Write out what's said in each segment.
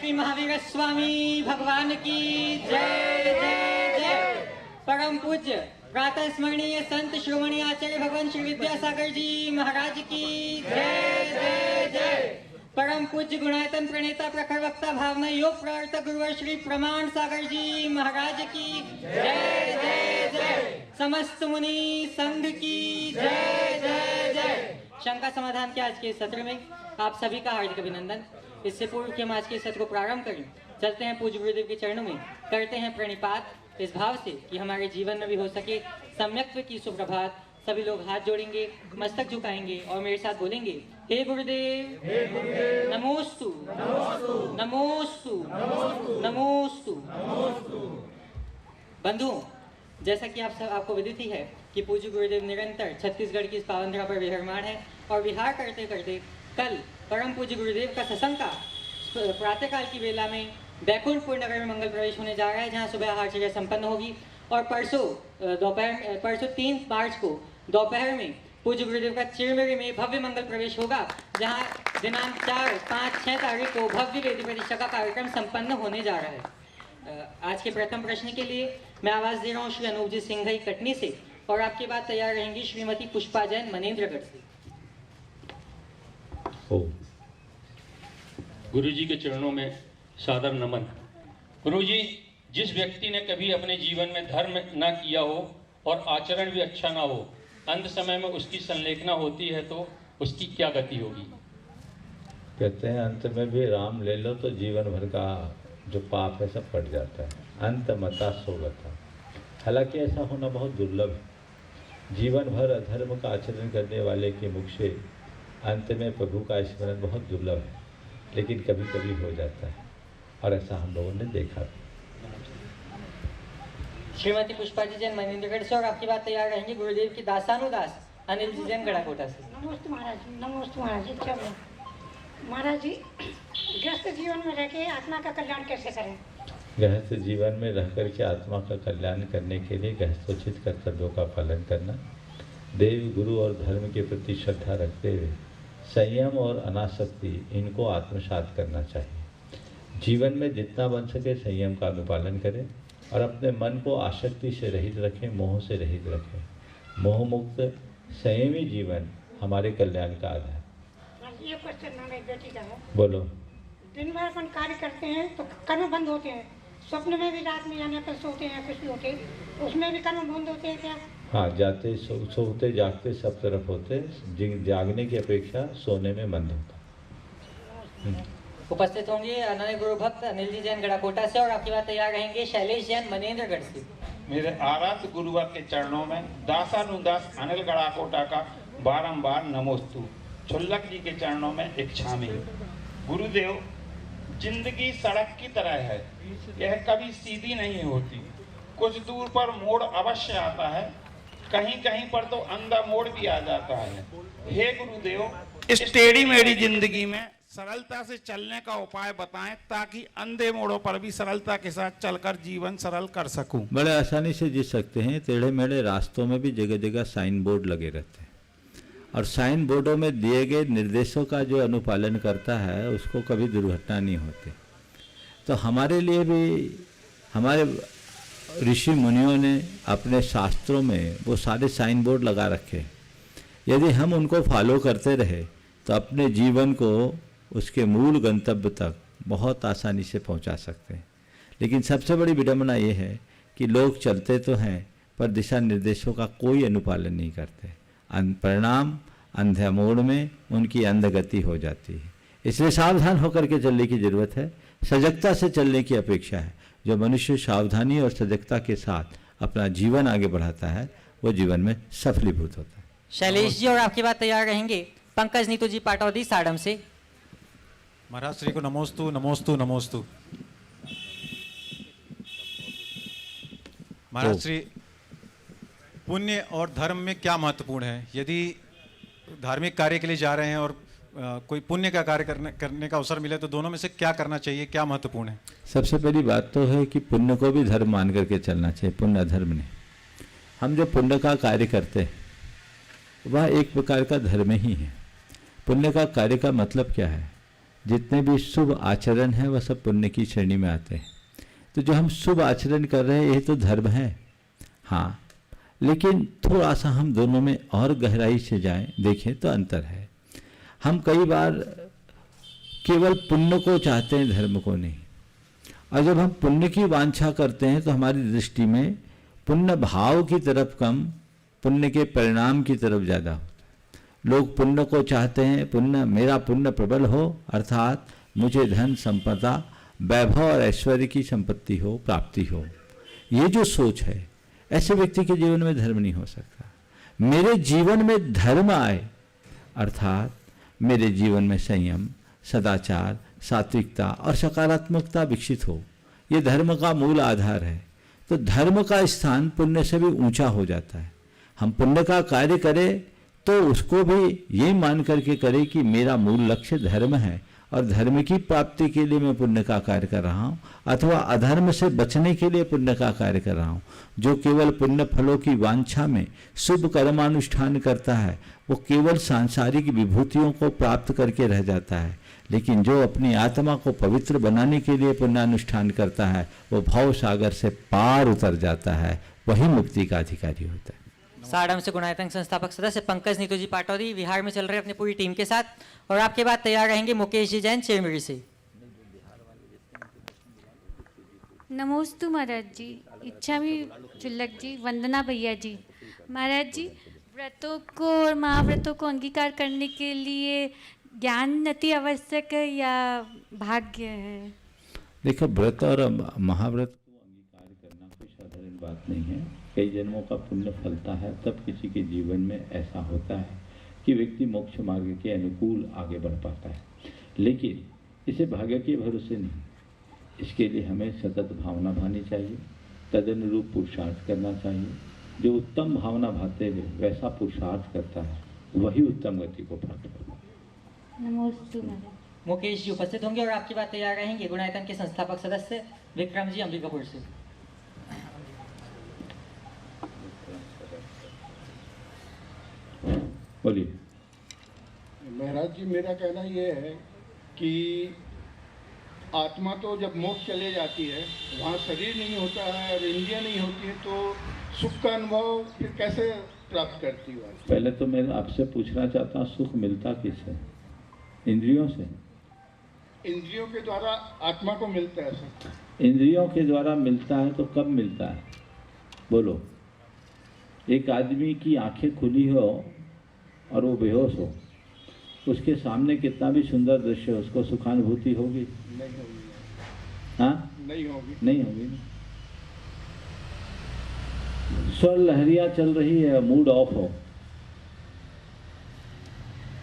श्री महावीर स्वामी भगवान की जय जय जय। परम पूज्य प्रातः स्मरणीय संत शिरोमणि आचार्य भगवान श्री विद्यासागर जी महाराज की जय जय जय। परम पूज्य गुणायतन प्रणेता प्रखर वक्ता भावना योग प्रवर्तक गुरुवर श्री प्रमाण सागर जी महाराज की जय जय जय। समस्त मुनि संघ की जय जय जय। शंका समाधान के आज के सत्र में आप सभी का हार्दिक अभिनंदन। इससे पूर्व कि हम आज के सत्र को प्रारंभ करें, चलते हैं पूज्य गुरुदेव के चरणों में, करते हैं प्रणिपात इस भाव से कि हमारे जीवन में भी हो सके सम्यक्त्व की सुप्रभात। सभी लोग हाथ जोड़ेंगे, मस्तक झुकाएंगे और मेरे साथ बोलेंगे, हे गुरुदेव नमोस्तु नमोस्तु नमोस्तु। बंधुओं, जैसा कि आपको विदित ही है कि पूज्य गुरुदेव निरंतर छत्तीसगढ़ की इस पावन धरा पर विहरमान है और विहार करते करते कल परम पूज्य गुरुदेव का सत्संग का प्रातःकाल की वेला में बैकुंठपुर नगर में मंगल प्रवेश होने जा रहा है, जहां सुबह आरती संपन्न होगी और परसों 3 मार्च को दोपहर में पूज्य गुरुदेव का चिरमिरी में भव्य मंगल प्रवेश होगा, जहां दिनांक 4, 5, 6 तारीख को भव्य वेदी प्रतिष्ठा का कार्यक्रम संपन्न होने जा रहा है। आज के प्रथम प्रश्न के लिए मैं आवाज दे रहा हूँ श्री अनूपजी सिंघई कटनी से और आपके बाद तैयार रहेंगी श्रीमती पुष्पा जैन मनेन्द्रगढ़ से। गुरु जी के चरणों में सादर नमन। गुरु जी, जिस व्यक्ति ने कभी अपने जीवन में धर्म ना किया हो और आचरण भी अच्छा ना हो, अंत समय में उसकी संलेखना होती है तो उसकी क्या गति होगी? कहते हैं अंत में भी राम ले लो तो जीवन भर का जो पाप है सब कट जाता है। अंत मता सोगता। हालांकि ऐसा होना बहुत दुर्लभ है। जीवन भर अधर्म का आचरण करने वाले के मुख से अंत में प्रभु का स्मरण बहुत दुर्लभ है, लेकिन कभी कभी हो जाता है और ऐसा हम लोगों ने देखा भी। श्रीमती पुष्पा जी जैन मनेन्द्रगढ़ से और आपकी बात तैयार रहेंगे गुरुदेव की दासानुदास अनिल जी जैन गढ़ाकोटा से। नमस्ते महाराज जी, नमस्ते महाराज जी। क्या महाराज जी, गृहस्थ जीवन में रह के आत्मा का कल्याण कैसे करें? गृहस्थ जीवन में रह कर के आत्मा का कल्याण करने के लिए गृहस्थोचित कर्तव्यों का पालन करना, देव गुरु और धर्म के प्रति श्रद्धा रखते हुए संयम और अनासक्ति इनको आत्मसात करना चाहिए। जीवन में जितना बन सके संयम का अनुपालन करें और अपने मन को आसक्ति से रहित रखें, मोह से रहित रखें। मोह मुक्त संयमी जीवन हमारे कल्याण का आधार है। ये क्वेश्चन मेरी बेटी का है। बोलो। दिन भर अपन कार्य करते हैं तो कर्म बंद होते हैं, स्वप्न में भी रात में जाने पर सोते हैं, कुछ भी होते हैं, उसमें भी कर्म बंद होते हैं क्या? हाँ, जाते सोते जागते सब तरफ होते, जागने की अपेक्षा सोने में मंद होता। उपस्थित होंगे अनन्य गुरु भक्त अनिल जी जैन गढ़ाकोटा से और आपकी बात तैयार रहेंगे शैलेश जैन मनेन्द्रगढ़ से। मेरे आराध्य गुरुवर के चरणों में दासानुदास अनिल गढ़ाकोटा का बारंबार नमोस्तु। छुल्लक जी के चरणों में इच्छामी। गुरुदेव, जिंदगी सड़क की तरह है, यह कभी सीधी नहीं होती। कुछ दूर पर मोड़ अवश्य आता है, कहीं कहीं पर तो अंधा मोड़ भी आ जाता है। हे गुरुदेव, इस टेढ़ी मेढ़ी जिंदगी में सरलता से चलने का उपाय बताएं ताकि अंधे मोड़ों पर भी सरलता के साथ चलकर जीवन सरल कर सकूं। बड़े आसानी से जी सकते हैं। टेढ़े मेढ़े रास्तों में भी जगह जगह साइन बोर्ड लगे रहते हैं और साइन बोर्डों में दिए गए निर्देशों का जो अनुपालन करता है उसको कभी दुर्घटना नहीं होती। तो हमारे लिए भी हमारे ऋषि मुनियों ने अपने शास्त्रों में वो सारे साइन बोर्ड लगा रखे। यदि हम उनको फॉलो करते रहे तो अपने जीवन को उसके मूल गंतव्य तक बहुत आसानी से पहुंचा सकते हैं। लेकिन सबसे बड़ी विडंबना ये है कि लोग चलते तो हैं पर दिशा निर्देशों का कोई अनुपालन नहीं करते। परिणाम अंधे मोड़ में उनकी अंधगति हो जाती है। इसलिए सावधान होकर के चलने की जरूरत है। सजगता से चलने की अपेक्षा है। जो मनुष्य सावधानी और सजगता के साथ अपना जीवन आगे बढ़ाता है वो जीवन में सफलीभूत होता है। शैलेश जी और आपकी बात तैयार रहेंगे पंकज नीतू जी पाटौदी साड़म से। महाराज श्री को नमोस्तु नमोस्तु नमोस्तु। महाराज श्री, पुण्य और धर्म में क्या महत्वपूर्ण है? यदि धार्मिक कार्य के लिए जा रहे हैं और कोई पुण्य का कार्य करने का अवसर मिले तो दोनों में से क्या करना चाहिए, क्या महत्वपूर्ण है? सबसे पहली बात तो है कि पुण्य को भी धर्म मान करके चलना चाहिए, पुण्य अधर्म नहीं। हम जो पुण्य का कार्य करते हैं वह एक प्रकार का धर्म ही है। पुण्य का कार्य का मतलब क्या है? जितने भी शुभ आचरण हैं वह सब पुण्य की श्रेणी में आते हैं। तो जो हम शुभ आचरण कर रहे हैं ये तो धर्म है, हाँ, लेकिन थोड़ा सा हम दोनों में और गहराई से जाएं, देखें तो अंतर है। हम कई बार केवल पुण्य को चाहते हैं, धर्म को नहीं। और जब हम पुण्य की वांछा करते हैं तो हमारी दृष्टि में पुण्य भाव की तरफ कम, पुण्य के परिणाम की तरफ ज़्यादा होता है। लोग पुण्य को चाहते हैं, पुण्य, मेरा पुण्य प्रबल हो, अर्थात मुझे धन संपदा, वैभव और ऐश्वर्य की संपत्ति हो, प्राप्ति हो। ये जो सोच है, ऐसे व्यक्ति के जीवन में धर्म नहीं हो सकता। मेरे जीवन में धर्म आए, अर्थात मेरे जीवन में संयम, सदाचार, सात्विकता और सकारात्मकता विकसित हो, ये धर्म का मूल आधार है। तो धर्म का स्थान पुण्य से भी ऊंचा हो जाता है। हम पुण्य का कार्य करें तो उसको भी ये मान करके करें कि मेरा मूल लक्ष्य धर्म है और धर्म की प्राप्ति के लिए मैं पुण्य का कार्य कर रहा हूँ, अथवा अधर्म से बचने के लिए पुण्य का कार्य कर रहा हूँ। जो केवल पुण्य फलों की वांछा में शुभ कर्मानुष्ठान करता है वो केवल सांसारिक विभूतियों को प्राप्त करके रह जाता है, लेकिन जो अपनी आत्मा को पवित्र बनाने के लिए पुण्यानुष्ठान करता है वो भव सागर से पार उतर जाता है, वही मुक्ति का अधिकारी होता है। साड़म से गुणायतन संस्थापक सदस्य पंकज नीतू जी पाटौदी विहार में चल रहे अपनी पूरी टीम के साथ, और आपके बाद तैयार रहेंगे मुकेश जी जैन चेरमिरी से। नमोस्तु महाराज जी, इच्छामी चुल्लक जी, वंदना भैया जी। महाराज जी, व्रतों को और महाव्रतों को अंगीकार करने के लिए ज्ञान अति आवश्यक है या भाग्य है? देखो, व्रत और महाव्रत को अंगीकार करना कोई साधारण बात नहीं है। कई जन्मों का पुण्य फलता है, तब किसी के जीवन में ऐसा होता है कि व्यक्ति मोक्ष मार्ग के अनुकूल आगे बढ़ पाता है। लेकिन इसे भाग्य के भरोसे नहीं, इसके लिए हमें सतत भावना भानी चाहिए, तदनुरूप पुरुषार्थ करना चाहिए। जो उत्तम भावना भाते हुए वैसा पुरुषार्थ करता है वही उत्तम गति को प्राप्त करता है। नमोस्तु महाराज। मुकेश जी उपस्थित होंगे और आपके बाद तैयार रहेंगे गुणायतन के संस्थापक सदस्य विक्रम जी अंबिकापुर से। बोलिए। महाराज जी, मेरा कहना ये है कि आत्मा तो जब मोक्ष चले जाती है, वहाँ शरीर नहीं होता है और इंद्रियाँ नहीं होती है, तो सुख का अनुभव फिर कैसे प्राप्त करती है? पहले तो मैं आपसे पूछना चाहता हूँ, सुख मिलता किससे? इंद्रियों से? इंद्रियों के द्वारा आत्मा को मिलता है सुख। इंद्रियों के द्वारा मिलता है तो कब मिलता है? बोलो। एक आदमी की आंखें खुली हो और वो बेहोश हो, उसके सामने कितना भी सुंदर दृश्य हो, उसको सुखानुभूति होगी? नहीं होगी। हाँ, नहीं होगी। नहीं होगी। स्वर लहरियां चल रही है, मूड ऑफ हो,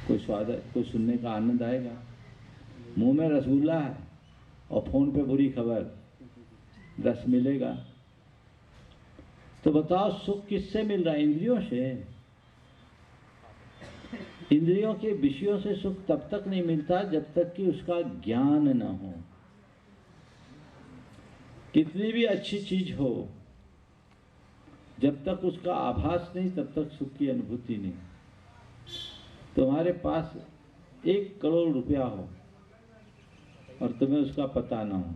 कोई स्वाद, कोई सुनने का आनंद आएगा? मुंह में रसगुल्ला है और फोन पे बुरी खबर, रस मिलेगा? तो बताओ, सुख किससे मिल रहा है? इंद्रियों से। इंद्रियों के विषयों से सुख तब तक नहीं मिलता जब तक कि उसका ज्ञान न हो। कितनी भी अच्छी चीज हो, जब तक उसका आभास नहीं तब तक सुख की अनुभूति नहीं। तुम्हारे पास 1 करोड़ रुपया हो और तुम्हें उसका पता ना हो,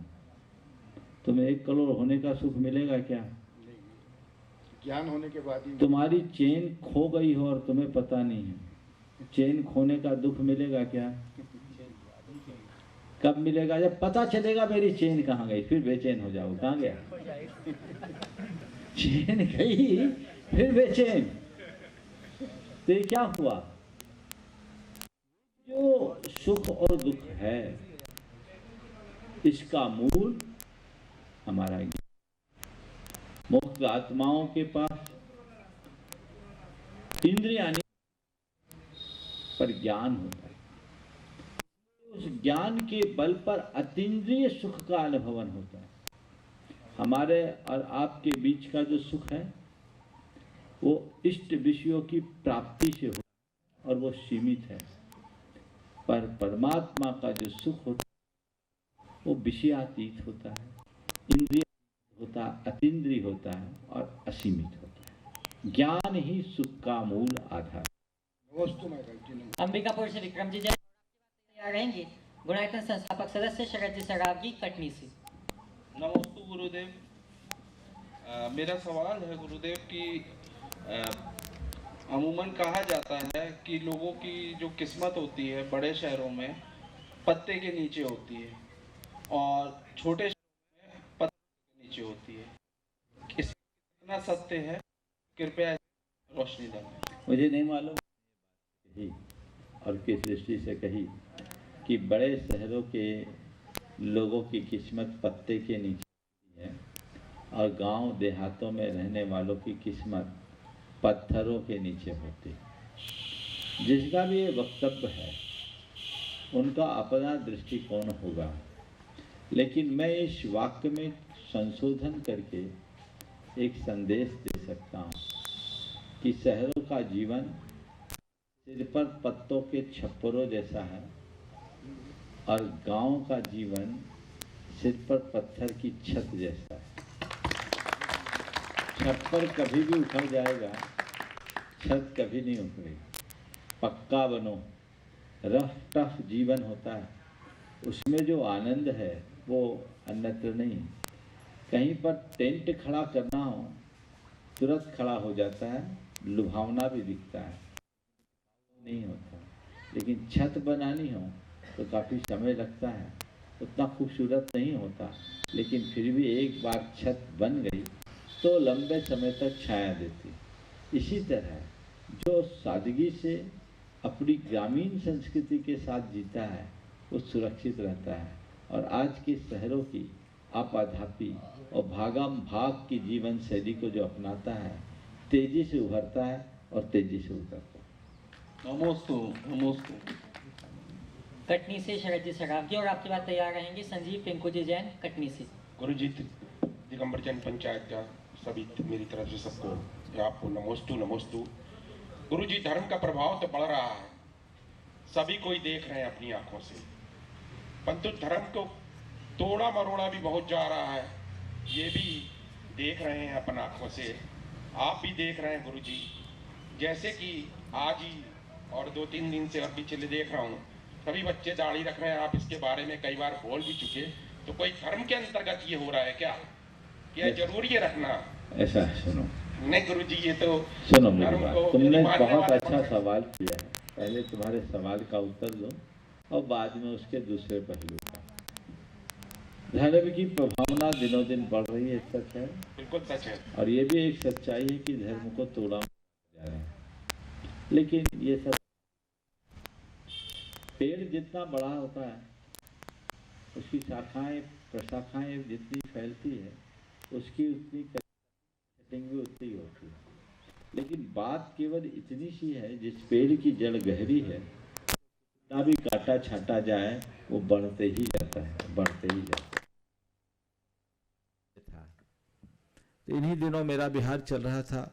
तुम्हें 1 करोड़ होने का सुख मिलेगा क्या? ज्ञान होने के बाद ही। तुम्हारी चेन खो गई हो और तुम्हें पता नहीं है, चेन खोने का दुख मिलेगा क्या? कब मिलेगा? जब पता चलेगा मेरी चेन कहाँ गई, फिर बेचैन हो जाओ। कहाँ गया? चेन गई फिर बेचैन। तो ये क्या हुआ? जो सुख और दुख है इसका मूल हमारा मुक्त आत्माओं के पास इंद्रियां नहीं पर ज्ञान होता है। उस ज्ञान के बल पर अतीन्द्रिय सुख का अनुभवन होता है। हमारे और आपके बीच का जो सुख है वो इष्ट विषयों की प्राप्ति से होता है और वो सीमित है, पर परमात्मा का जो सुख होता है वो विषयातीत होता है, इंद्रिय होता है, अतीन्द्रिय होता है और असीमित होता है। ज्ञान ही सुख का मूल आधार। अंबिकापुर से विक्रम जी जय, तैयार रहेंगे गुणायतन संस्थापक सदस्य शरद जी सरावगी कटनी से। नमस्ते गुरुदेव। मेरा सवाल है गुरुदेव कि अमूमन कहा जाता है कि लोगों की जो किस्मत होती है बड़े शहरों में पत्ते के नीचे होती है और छोटे शहरों में पत्ते के नीचे होती है। इसमें कितना सत्य है, कृपया रोशनी डालें। मुझे नहीं मालूम ही और किस दृष्टि से कही कि बड़े शहरों के लोगों की किस्मत पत्ते के नीचे है और गांव देहातों में रहने वालों की किस्मत पत्थरों के नीचे होती है। जिसका भी ये वक्तव्य है उनका अपना दृष्टिकोण होगा, लेकिन मैं इस वाक्य में संशोधन करके एक संदेश दे सकता हूँ कि शहरों का जीवन सिर पर पत्तों के छप्परों जैसा है और गांव का जीवन सिर पर पत्थर की छत जैसा है। छप्पर कभी भी उखड़ जाएगा, छत कभी नहीं उखड़ेगी। पक्का बनो, रफ टफ जीवन होता है, उसमें जो आनंद है वो अन्यत्र नहीं। कहीं पर टेंट खड़ा करना हो तुरंत खड़ा हो जाता है, लुभावना भी दिखता है, नहीं होता। लेकिन छत बनानी हो तो काफ़ी समय लगता है, उतना खूबसूरत नहीं होता, लेकिन फिर भी एक बार छत बन गई तो लंबे समय तक छाया देती। इसी तरह जो सादगी से अपनी ग्रामीण संस्कृति के साथ जीता है वो सुरक्षित रहता है और आज के शहरों की आपाधापी और भागम भाग की जीवन शैली को जो अपनाता है तेजी से उभरता है और तेजी से उतरता है। नमोस्तु। कटनी से शरद जी सरावगी और आपके बाद तैयार रहेंगे संजीव पिंकू जी जैन कटनी से। गुरुजी दिगंबर जैन पंचायत का सभी मेरी तरफ से सबको आपको नमोस्तु। गुरुजी धर्म का प्रभाव तो बढ़ रहा है, सभी कोई देख रहे हैं अपनी आंखों से, परंतु धर्म को तोड़ा मरोड़ा भी बहुत जा रहा है, ये भी देख रहे हैं अपन आंखों से। आप भी देख रहे हैं गुरुजी, जैसे कि आज ही और 2-3 दिन से अभी चले देख रहा हूँ, सभी बच्चे दाढ़ी रख रहे हैं। आप इसके बारे में कई बार बोल भी चुके, तो कोई धर्म के अंतर्गत ये हो रहा है क्या जरूरी है रखना? ऐसा सुनो, नहीं गुरुजी, ये तो सुनो मेरी बात। तुमने बहुत अच्छा सवाल किया है, पहले तुम्हारे सवाल का उत्तर दो और बाद में उसके दूसरे पहलू का। धर्म की प्रभावना दिनों दिन बढ़ रही है, सच है, बिल्कुल सच है। और ये भी एक सच्चाई है कि धर्म को तोड़ा जा रहा है। लेकिन ये सब पेड़ जितना बड़ा होता है उसकी शाखाएं प्रशाखाएं जितनी फैलती है उसकी उतनी कटिंग भी उतनी होती है। लेकिन बात केवल इतनी सी है, जिस पेड़ की जड़ गहरी है ना भी काटा छाटा जाए वो बढ़ते ही जाता है, बढ़ते ही जाता है। तो इन्हीं दिनों मेरा बिहार चल रहा था,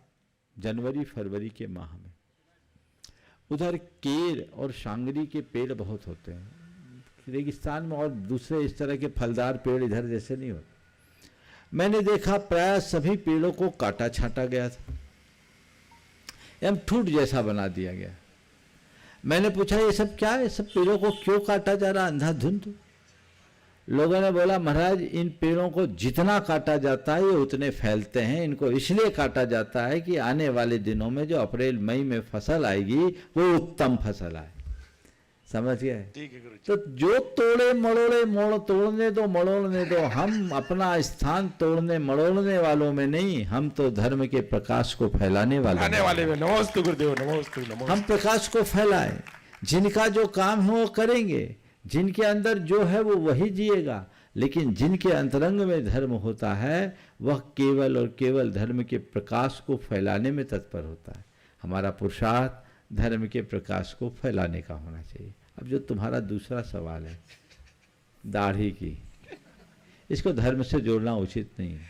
जनवरी फरवरी के माह में। उधर केर और शांगरी के पेड़ बहुत होते हैं रेगिस्तान में, और दूसरे इस तरह के फलदार पेड़ इधर जैसे नहीं होते। मैंने देखा प्राय सभी पेड़ों को काटा छाटा गया था, एवं ठूट जैसा बना दिया गया। मैंने पूछा ये सब क्या है, सब पेड़ों को क्यों काटा जा रहा अंधाधुंध? लोगों ने बोला महाराज इन पेड़ों को जितना काटा जाता है ये उतने फैलते हैं, इनको इसलिए काटा जाता है कि आने वाले दिनों में जो अप्रैल मई में फसल आएगी वो उत्तम फसल आए। समझ गए? तो जो तोड़े मड़ोड़े मोड़ तोड़ने दो मड़ोड़ने दो, हम अपना स्थान तोड़ने मड़ोड़ने वालों में नहीं, हम तो धर्म के प्रकाश को फैलाने वाले में। नमस्ते गुरुदेव, नमस्ते। हम प्रकाश को फैलाएं, जिनका जो काम है वो करेंगे, जिनके अंदर जो है वो वही जिएगा, लेकिन जिनके अंतरंग में धर्म होता है वह केवल और केवल धर्म के प्रकाश को फैलाने में तत्पर होता है। हमारा पुरुषार्थ धर्म के प्रकाश को फैलाने का होना चाहिए। अब जो तुम्हारा दूसरा सवाल है दाढ़ी की, इसको धर्म से जोड़ना उचित नहीं है।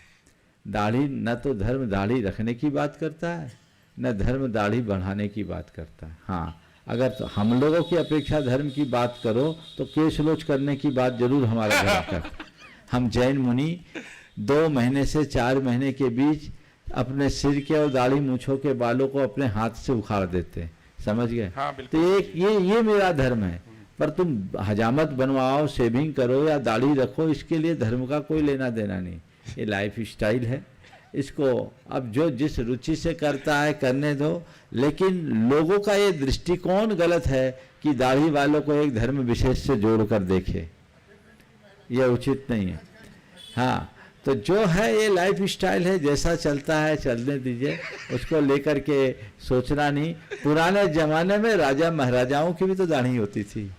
दाढ़ी न तो धर्म दाढ़ी रखने की बात करता है, न धर्म दाढ़ी बढ़ाने की बात करता है। हाँ, अगर तो हम लोगों की अपेक्षा धर्म की बात करो तो केश लोच करने की बात जरूर हमारा घर कर। हम जैन मुनि 2 महीने से 4 महीने के बीच अपने सिर के और दाढ़ी मूछों के बालों को अपने हाथ से उखाड़ देते हैं। समझ गए? हाँ, तो ये मेरा धर्म है, पर तुम हजामत बनवाओ, शेविंग करो या दाढ़ी रखो, इसके लिए धर्म का कोई लेना देना नहीं। ये लाइफ स्टाइल है, इसको अब जो जिस रुचि से करता है करने दो। लेकिन लोगों का ये दृष्टिकोण गलत है कि दाढ़ी वालों को एक धर्म विशेष से जोड़कर देखे, यह उचित नहीं है। हाँ, तो जो है ये लाइफ स्टाइल है, जैसा चलता है चलने दीजिए, उसको लेकर के सोचना नहीं। पुराने ज़माने में राजा महाराजाओं की भी तो दाढ़ी होती थी,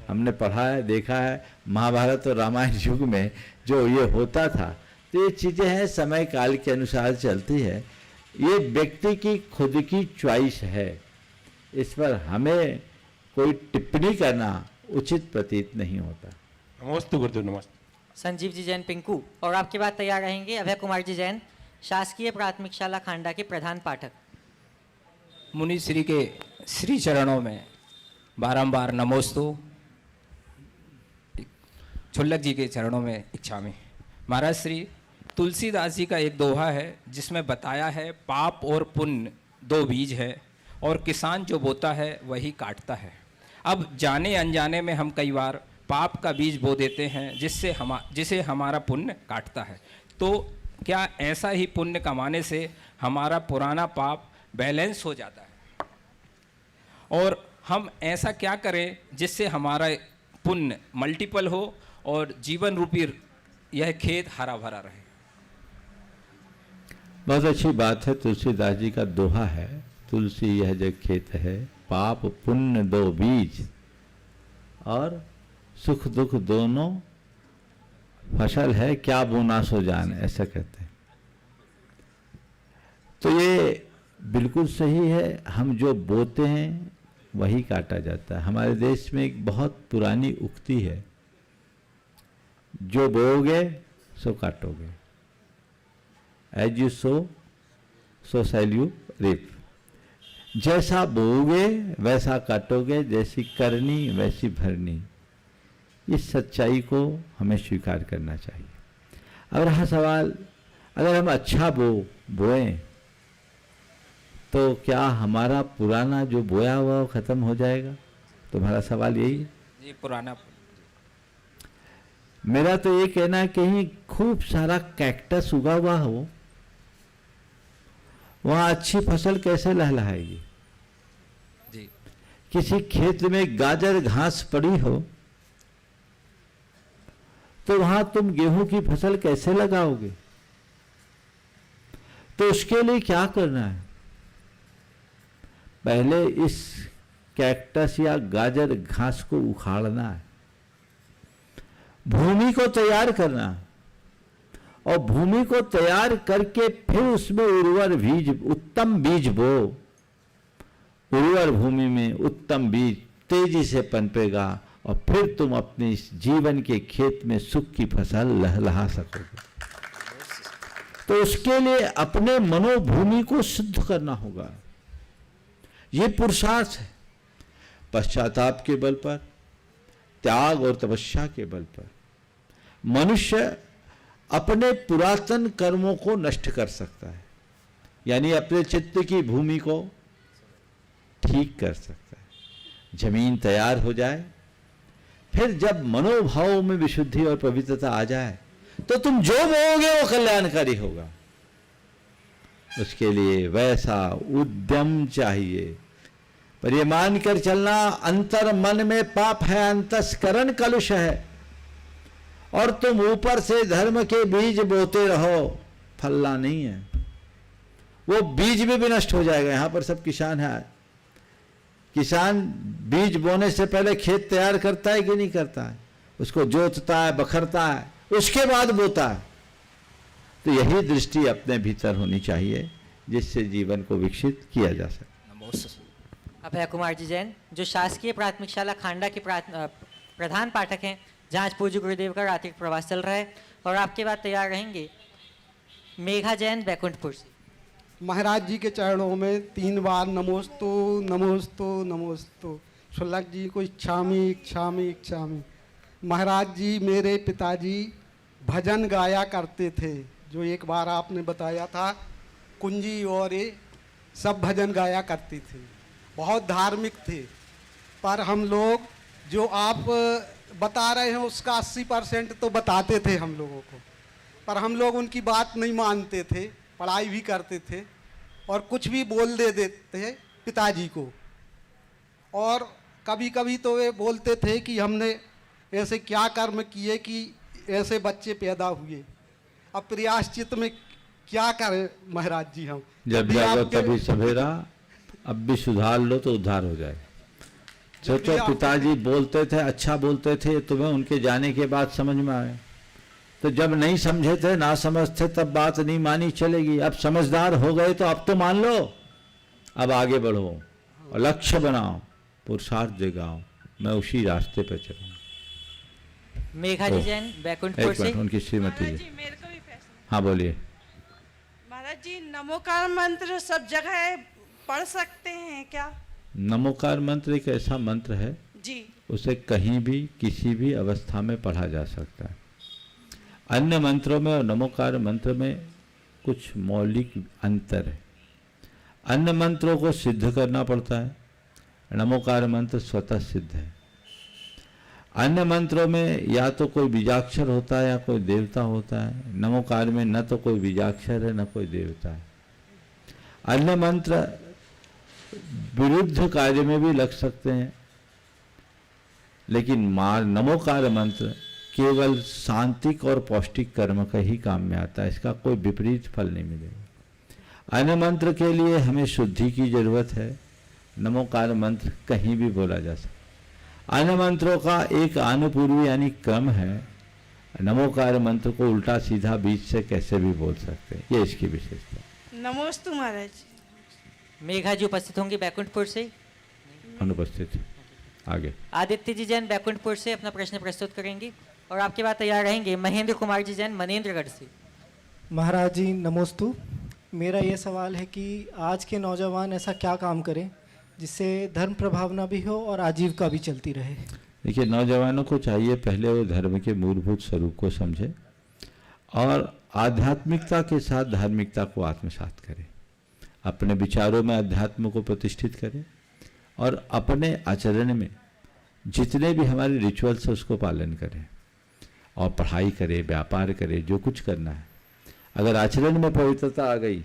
हमने पढ़ा है, देखा है। महाभारत और रामायण युग में जो ये होता था, तो ये चीज़ें हैं, समय काल के अनुसार चलती है। ये व्यक्ति की खुद की चॉइस है, इस पर हमें कोई टिप्पणी करना उचित प्रतीत नहीं होता। नमस्ते गुरुदेव, नमस्ते। संजीव जी जैन पिंकू, और आपके बाद तैयार रहेंगे अभय कुमार जी जैन, शासकीय प्राथमिक शाला खांडा के प्रधान पाठक। मुनि श्री के श्री चरणों में बारंबार नमोस्तु। छुल्लक जी के चरणों में इच्छामि। महाराज श्री तुलसीदास जी का एक दोहा है जिसमें बताया है पाप और पुण्य दो बीज है और किसान जो बोता है वही काटता है। अब जाने अनजाने में हम कई बार पाप का बीज बो देते हैं जिसे हमारा पुण्य काटता है। तो क्या ऐसा ही पुण्य कमाने से हमारा पुराना पाप बैलेंस हो जाता है? और हम ऐसा क्या करें जिससे हमारा पुण्य मल्टीपल हो और जीवन रूपी यह खेत हरा भरा रहे? बहुत अच्छी बात है। तुलसीदास जी का दोहा है, तुलसी यह जग खेत है, पाप पुण्य दो बीज और सुख दुख दोनों फसल है, क्या बोना सो जान, ऐसा कहते हैं। तो ये बिल्कुल सही है, हम जो बोते हैं वही काटा जाता है। हमारे देश में एक बहुत पुरानी उक्ति है, जो बोओगे सो काटोगे, as you sow so shall you reap. जैसा बोओगे वैसा काटोगे, जैसी करनी वैसी भरनी। इस सच्चाई को हमें स्वीकार करना चाहिए। अब रहा सवाल, अगर हम अच्छा बोएं तो क्या हमारा पुराना जो बोया हुआ खत्म हो जाएगा? तुम्हारा सवाल यही है? जी, पुराना। मेरा तो ये कहना है कहीं खूब सारा कैक्टस उगा हुआ हो, वहां अच्छी फसल कैसे लहलहाएगी? जी। किसी खेत में गाजर घास पड़ी हो तो वहां तुम गेहूं की फसल कैसे लगाओगे? तो उसके लिए क्या करना है? पहले इस कैक्टस या गाजर घास को उखाड़ना है, भूमि को तैयार करना, और भूमि को तैयार करके फिर उसमें उर्वर बीज, उत्तम बीज बो। उर्वर भूमि में उत्तम बीज तेजी से पनपेगा और फिर तुम अपने इस जीवन के खेत में सुख की फसल लहलहा सकोगे। तो उसके लिए अपने मनोभूमि को शुद्ध करना होगा। ये पुरुषार्थ है, पश्चाताप के बल पर, त्याग और तपस्या के बल पर मनुष्य अपने पुरातन कर्मों को नष्ट कर सकता है, यानी अपने चित्त की भूमि को ठीक कर सकता है। जमीन तैयार हो जाए, फिर जब मनोभावों में विशुद्धि और पवित्रता आ जाए तो तुम जो बोओगे वो कल्याणकारी होगा। उसके लिए वैसा उद्यम चाहिए। पर ये मानकर चलना अंतर मन में पाप है, अंतस्करण कलुष है, और तुम ऊपर से धर्म के बीज बोते रहो, फलना नहीं है। वो बीज भी नष्ट हो जाएगा। यहां पर सब किसान है, किसान बीज बोने से पहले खेत तैयार करता है कि नहीं करता है? उसको जोतता है, बखरता है, उसके बाद बोता है। तो यही दृष्टि अपने भीतर होनी चाहिए जिससे जीवन को विकसित किया जा सके। अभय कुमार जी जैन, जो शासकीय प्राथमिक शाला खांडा के प्रधान पाठक हैं, जहाँ आज पूज्य गुरुदेव का रात्रि प्रवास चल रहा है। और आपके बाद तैयार रहेंगे मेघा जैन बैकुंठपुर से। महाराज जी के चरणों में 3 बार नमोस्तु नमोस्तु नमोस्तु। छुल्लक जी को इच्छामि इच्छामि इच्छामि। महाराज जी मेरे पिताजी भजन गाया करते थे, जो एक बार आपने बताया था, कुंजी और ये सब भजन गाया करते थे, बहुत धार्मिक थे। पर हम लोग जो आप बता रहे हैं उसका 80% तो बताते थे हम लोगों को, पर हम लोग उनकी बात नहीं मानते थे, पढ़ाई भी करते थे और कुछ भी बोल देते थे पिताजी को। और कभी कभी तो वे बोलते थे कि हमने ऐसे क्या कर्म किए कि ऐसे बच्चे पैदा हुए, अब प्रयाश्चित में क्या करें महाराज जी हम। जब जागो तभी सवेरा, अब भी सुधार लो तो उद्धार हो जाएगा। सोचो पिताजी बोलते थे, अच्छा बोलते थे, तुम्हें उनके जाने के बाद समझ में आया। तो जब नहीं समझे थे, ना समझते, तब बात नहीं मानी चलेगी। अब समझदार हो गए तो अब तो मान लो, अब आगे बढ़ो और लक्ष्य बनाओ, पुरुषार्थ जगाओ। मैं उसी रास्ते पर चलूँ। मेघा जी जैन बैकुंठपुर से। उनकी श्रीमती जी। मेरे को भी फैसला। हाँ बोलिए। महाराज जी, नमोकार मंत्र सब जगह पढ़ सकते हैं क्या? नमोकार मंत्र एक ऐसा मंत्र है जी, उसे कहीं भी किसी भी अवस्था में पढ़ा जा सकता है। अन्य मंत्रों में और नमोकार मंत्र में कुछ मौलिक अंतर है। अन्य मंत्रों को सिद्ध करना पड़ता है, नमोकार मंत्र स्वतः सिद्ध है। अन्य मंत्रों में या तो कोई बीजाक्षर होता है या कोई देवता होता है, नमोकार में न तो कोई बीजाक्षर है न कोई देवता है। अन्य मंत्र विरुद्ध कार्य में भी लग सकते हैं, लेकिन नमोकार मंत्र केवल शांतिक और पौष्टिक कर्म का ही काम में आता है, इसका कोई विपरीत फल नहीं मिलेगा। अन्य मंत्र के लिए हमें शुद्धि की जरूरत है, नमोकार मंत्र कहीं भी बोला जा सकता। अन्य मंत्रों का एक अनुपूर्वी यानी क्रम है, नमोकार मंत्र को उल्टा सीधा बीच से कैसे भी बोल सकते हैं, ये इसकी विशेषता। नमोस्तु महाराज। मेघा जी उपस्थित होंगी बैकुंठपुर से। अनुपस्थित। आगे। आदित्य जी जैन बैकुंठपुर से अपना प्रश्न प्रस्तुत करेंगे और आपके बाद तैयार रहेंगे महेंद्र कुमार जी जैन मनेंद्रगढ़ से। महाराज जी नमोस्तु। मेरा ये सवाल है कि आज के नौजवान ऐसा क्या काम करें जिससे धर्म प्रभावना भी हो और आजीविका भी चलती रहे? देखिए, नौजवानों को चाहिए पहले वो धर्म के मूलभूत स्वरूप को समझे और आध्यात्मिकता के साथ धार्मिकता को आत्मसात करें, अपने विचारों में अध्यात्म को प्रतिष्ठित करें और अपने आचरण में जितने भी हमारे रिचुअल्स है उसको पालन करें और पढ़ाई करें, व्यापार करें, जो कुछ करना है। अगर आचरण में पवित्रता आ गई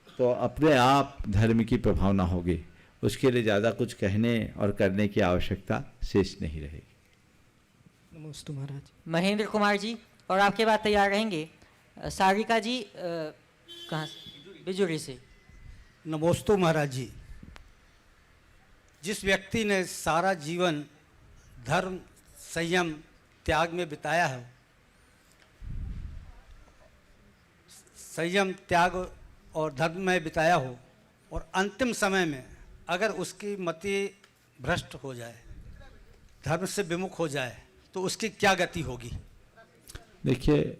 तो अपने आप धर्म की प्रभावना होगी, उसके लिए ज़्यादा कुछ कहने और करने की आवश्यकता शेष नहीं रहेगी। नमस्ते महाराज। महेंद्र कुमार जी और आपके बाद तैयार रहेंगे सारिका जी कहाँ से? बिजुरी से। नमोस्तु महाराज जी। जिस व्यक्ति ने सारा जीवन धर्म संयम त्याग में बिताया है, संयम त्याग और धर्म में बिताया हो और अंतिम समय में अगर उसकी मति भ्रष्ट हो जाए, धर्म से विमुख हो जाए, तो उसकी क्या गति होगी? देखिए,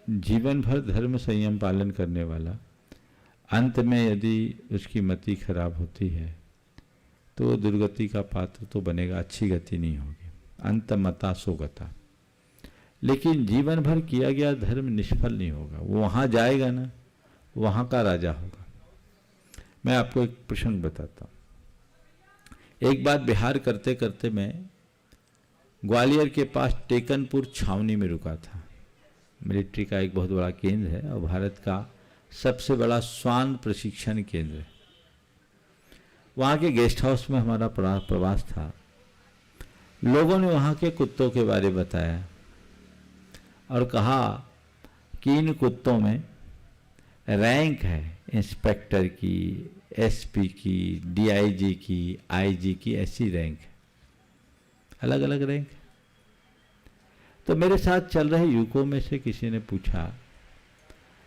जीवन भर धर्म संयम पालन करने वाला अंत में यदि उसकी मति खराब होती है तो वो दुर्गति का पात्र तो बनेगा, अच्छी गति नहीं होगी। अंत मता सो गता। लेकिन जीवन भर किया गया धर्म निष्फल नहीं होगा, वो वहाँ जाएगा ना, वहाँ का राजा होगा। मैं आपको एक प्रसंग बताता हूँ। एक बार बिहार करते करते मैं ग्वालियर के पास टेकनपुर छावनी में रुका था। मिलिट्री का एक बहुत बड़ा केंद्र है और भारत का सबसे बड़ा श्वान प्रशिक्षण केंद्र है। वहाँ के गेस्ट हाउस में हमारा प्रवास था। लोगों ने वहाँ के कुत्तों के बारे में बताया और कहा कि इन कुत्तों में रैंक है, इंस्पेक्टर की, एसपी की, डीआईजी की, आईजी की, ऐसी रैंक है, अलग अलग रैंक है। तो मेरे साथ चल रहे युवकों में से किसी ने पूछा,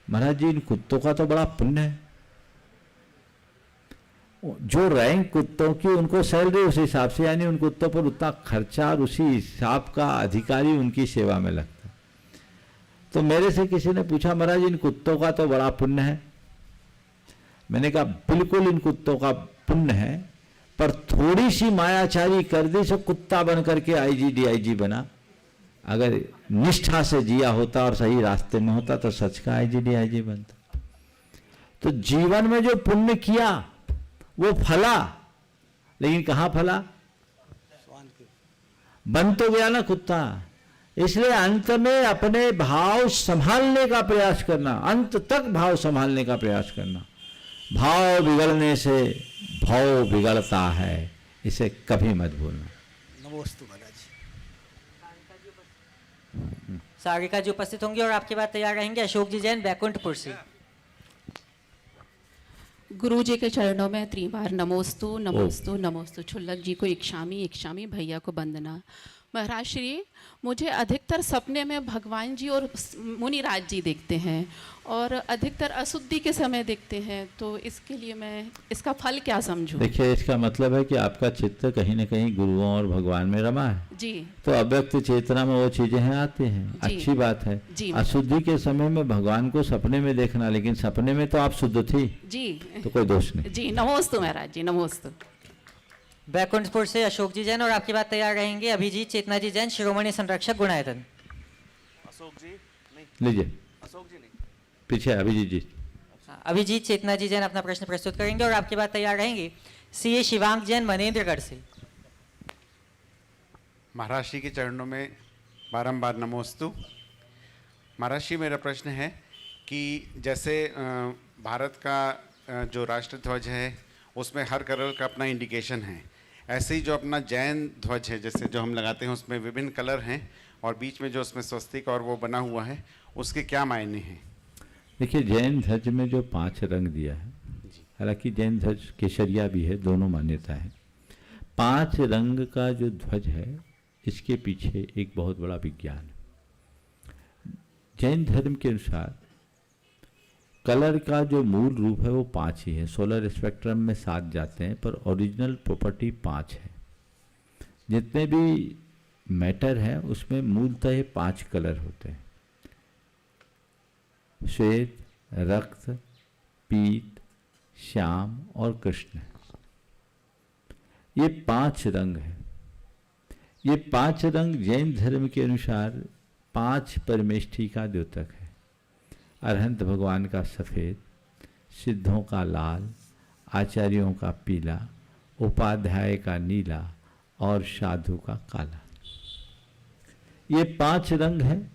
महाराज जी इन कुत्तों का तो बड़ा पुण्य है, जो रैंक कुत्तों की उनको सैलरी उस हिसाब से, यानी उन कुत्तों पर उतना खर्चा और उसी हिसाब का अधिकारी उनकी सेवा में लगता। तो मेरे से किसी ने पूछा, महाराज इन कुत्तों का तो बड़ा पुण्य है। मैंने कहा बिल्कुल इन कुत्तों का पुण्य है, पर थोड़ी सी मायाचारी कर दी सो कुत्ता बन करके आईजी डीआईजी बना। अगर निष्ठा से जिया होता और सही रास्ते में होता तो सच का आईजी डीआईजी बनता। तो जीवन में जो पुण्य किया वो फला, लेकिन कहाँ फला? बन तो गया ना कुत्ता। इसलिए अंत में अपने भाव संभालने का प्रयास करना, अंत तक भाव संभालने का प्रयास करना। भाव बिगड़ने से भाव बिगड़ता है, इसे कभी मत भूलना। नमोस्तु महाराज। सारिका जी उपस्थित होंगे और आपके बाद तैयार रहेंगे अशोक जी जैन बैकुंठपुर से। गुरु जी के चरणों में त्रिबार नमोस्तु नमोस्तु नमोस्तु। छुल्लक जी को इक्षामी, भैया को वंदना। महाराज श्री, मुझे अधिकतर सपने में भगवान जी और मुनिराज जी दिखते हैं और अधिकतर अशुद्धि के समय दिखते हैं, तो इसके लिए मैं इसका फल क्या समझूं? देखिए, इसका मतलब है कि आपका चित्त कहीं न कहीं गुरुओं और भगवान में रमा है जी। तो अव्यक्त चेतना में वो चीजें हैं आती हैं, अच्छी बात है जी। अशुद्धि के समय में भगवान को सपने में देखना, लेकिन सपने में तो आप शुद्ध थी जी, तो कोई दोष नहीं जी। नमोस्तु महाराज जी, नमोस्तु। बैकुंठपुर से अशोक जी जैन और आपके बाद तैयार रहेंगे अभिजीत चेतना जी जैन शिरोमणि संरक्षक गुणायतन। अशोक जी नहीं, लीजिए अशोक जी नहीं, पीछे अभिजीत जी। अभिजीत चेतना जी जैन अपना प्रश्न प्रस्तुत करेंगे और आपके बाद तैयार रहेंगे सीए शिवांग जैन मनेन्द्रगढ़ से। महाराज जी के चरणों में बारंबार नमोस्तु। महाराज जी, मेरा प्रश्न है कि जैसे भारत का जो राष्ट्र ध्वज है उसमें हर कलर का अपना इंडिकेशन है, ऐसे ही जो अपना जैन ध्वज है जैसे जो हम लगाते हैं उसमें विभिन्न कलर हैं और बीच में जो उसमें स्वस्तिक और वो बना हुआ है, उसके क्या मायने हैं? देखिए, जैन ध्वज में जो 5 रंग दिया है, हालांकि जैन ध्वज केसरिया भी है, दोनों मान्यता है। 5 रंग का जो ध्वज है इसके पीछे एक बहुत बड़ा विज्ञान है। जैन धर्म के अनुसार कलर का जो मूल रूप है वो 5 ही है। सोलर स्पेक्ट्रम में 7 जाते हैं पर ओरिजिनल प्रॉपर्टी 5 है। जितने भी मैटर है उसमें मूलतः 5 कलर होते हैं, श्वेत, रक्त, पीत, श्याम और कृष्ण। ये 5 रंग है। ये 5 रंग जैन धर्म के अनुसार 5 परमेष्ठी का द्योतक है। अरहंत भगवान का सफ़ेद, सिद्धों का लाल, आचार्यों का पीला, उपाध्याय का नीला और साधु का काला। ये 5 रंग हैं।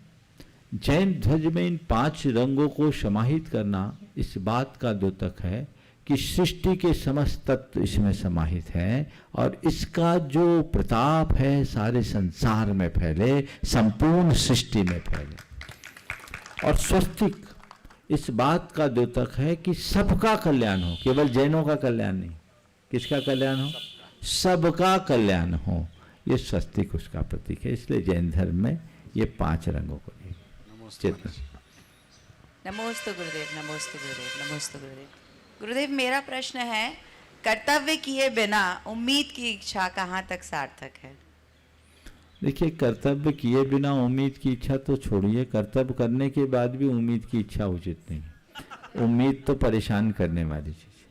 जैन ध्वज में इन 5 रंगों को समाहित करना इस बात का द्योतक है कि सृष्टि के समस्त तत्व इसमें समाहित हैं और इसका जो प्रताप है सारे संसार में फैले, संपूर्ण सृष्टि में फैले। और स्वस्तिक इस बात का द्योतक है कि सबका कल्याण हो, केवल जैनों का कल्याण नहीं। किसका कल्याण हो? सबका कल्याण हो। ये स्वस्तिक उसका प्रतीक है। इसलिए जैन धर्म में ये 5 रंगों को चेतना। नमोस्तु गुरुदेव, नमोस्तु गुरुदेव, नमोस्तु गुरुदेव। गुरुदेव, मेरा प्रश्न है, कर्तव्य किए बिना उम्मीद की इच्छा कहाँ तक सार्थक है? देखिए, कर्तव्य किए बिना उम्मीद की इच्छा तो छोड़िए, कर्तव्य करने के बाद भी उम्मीद की इच्छा उचित नहीं है। उम्मीद तो परेशान करने वाली चीज़ है।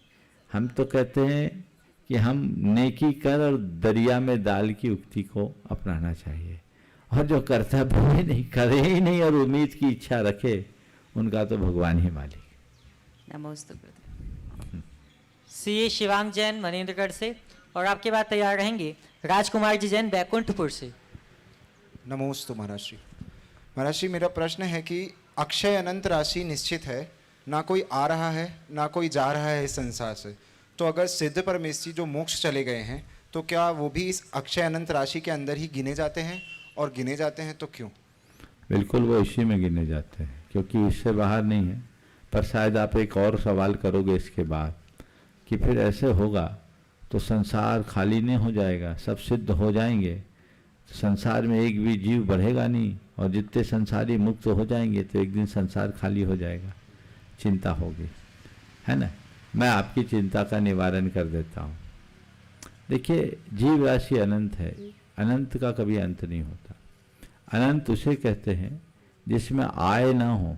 हम तो कहते हैं कि हम नेकी कर और दरिया में दाल की उक्ति को अपनाना चाहिए, और जो कर्तव्य भी नहीं करे ही नहीं और उम्मीद की इच्छा रखे, उनका तो भगवान ही मालिक। नमोस्तु गुरुदेव। सीए शिवांग जैन मनेन्द्रगढ़ से और आपके बाद तैयार रहेंगे राजकुमार जी जैन बैकुंठपुर से। नमोस्तु महाराज श्री। महाराज श्री, मेरा प्रश्न है कि अक्षय अनंत राशि निश्चित है, ना कोई आ रहा है ना कोई जा रहा है इस संसार से, तो अगर सिद्ध परमेश्वरी जो मोक्ष चले गए हैं तो क्या वो भी इस अक्षय अनंत राशि के अंदर ही गिने जाते हैं, और गिने जाते हैं तो क्यों? बिल्कुल वो इसी में गिने जाते हैं, क्योंकि इससे बाहर नहीं है। पर शायद आप एक और सवाल करोगे इसके बाद कि फिर ऐसे होगा तो संसार खाली नहीं हो जाएगा, सब सिद्ध हो जाएंगे, संसार में एक भी जीव बढ़ेगा नहीं, और जितने संसारी मुक्त हो जाएंगे तो एक दिन संसार खाली हो जाएगा। चिंता होगी, है ना। मैं आपकी चिंता का निवारण कर देता हूँ। देखिए, जीव राशि अनंत है, अनंत का कभी अंत नहीं होता। अनंत उसे कहते हैं जिसमें आय ना हो,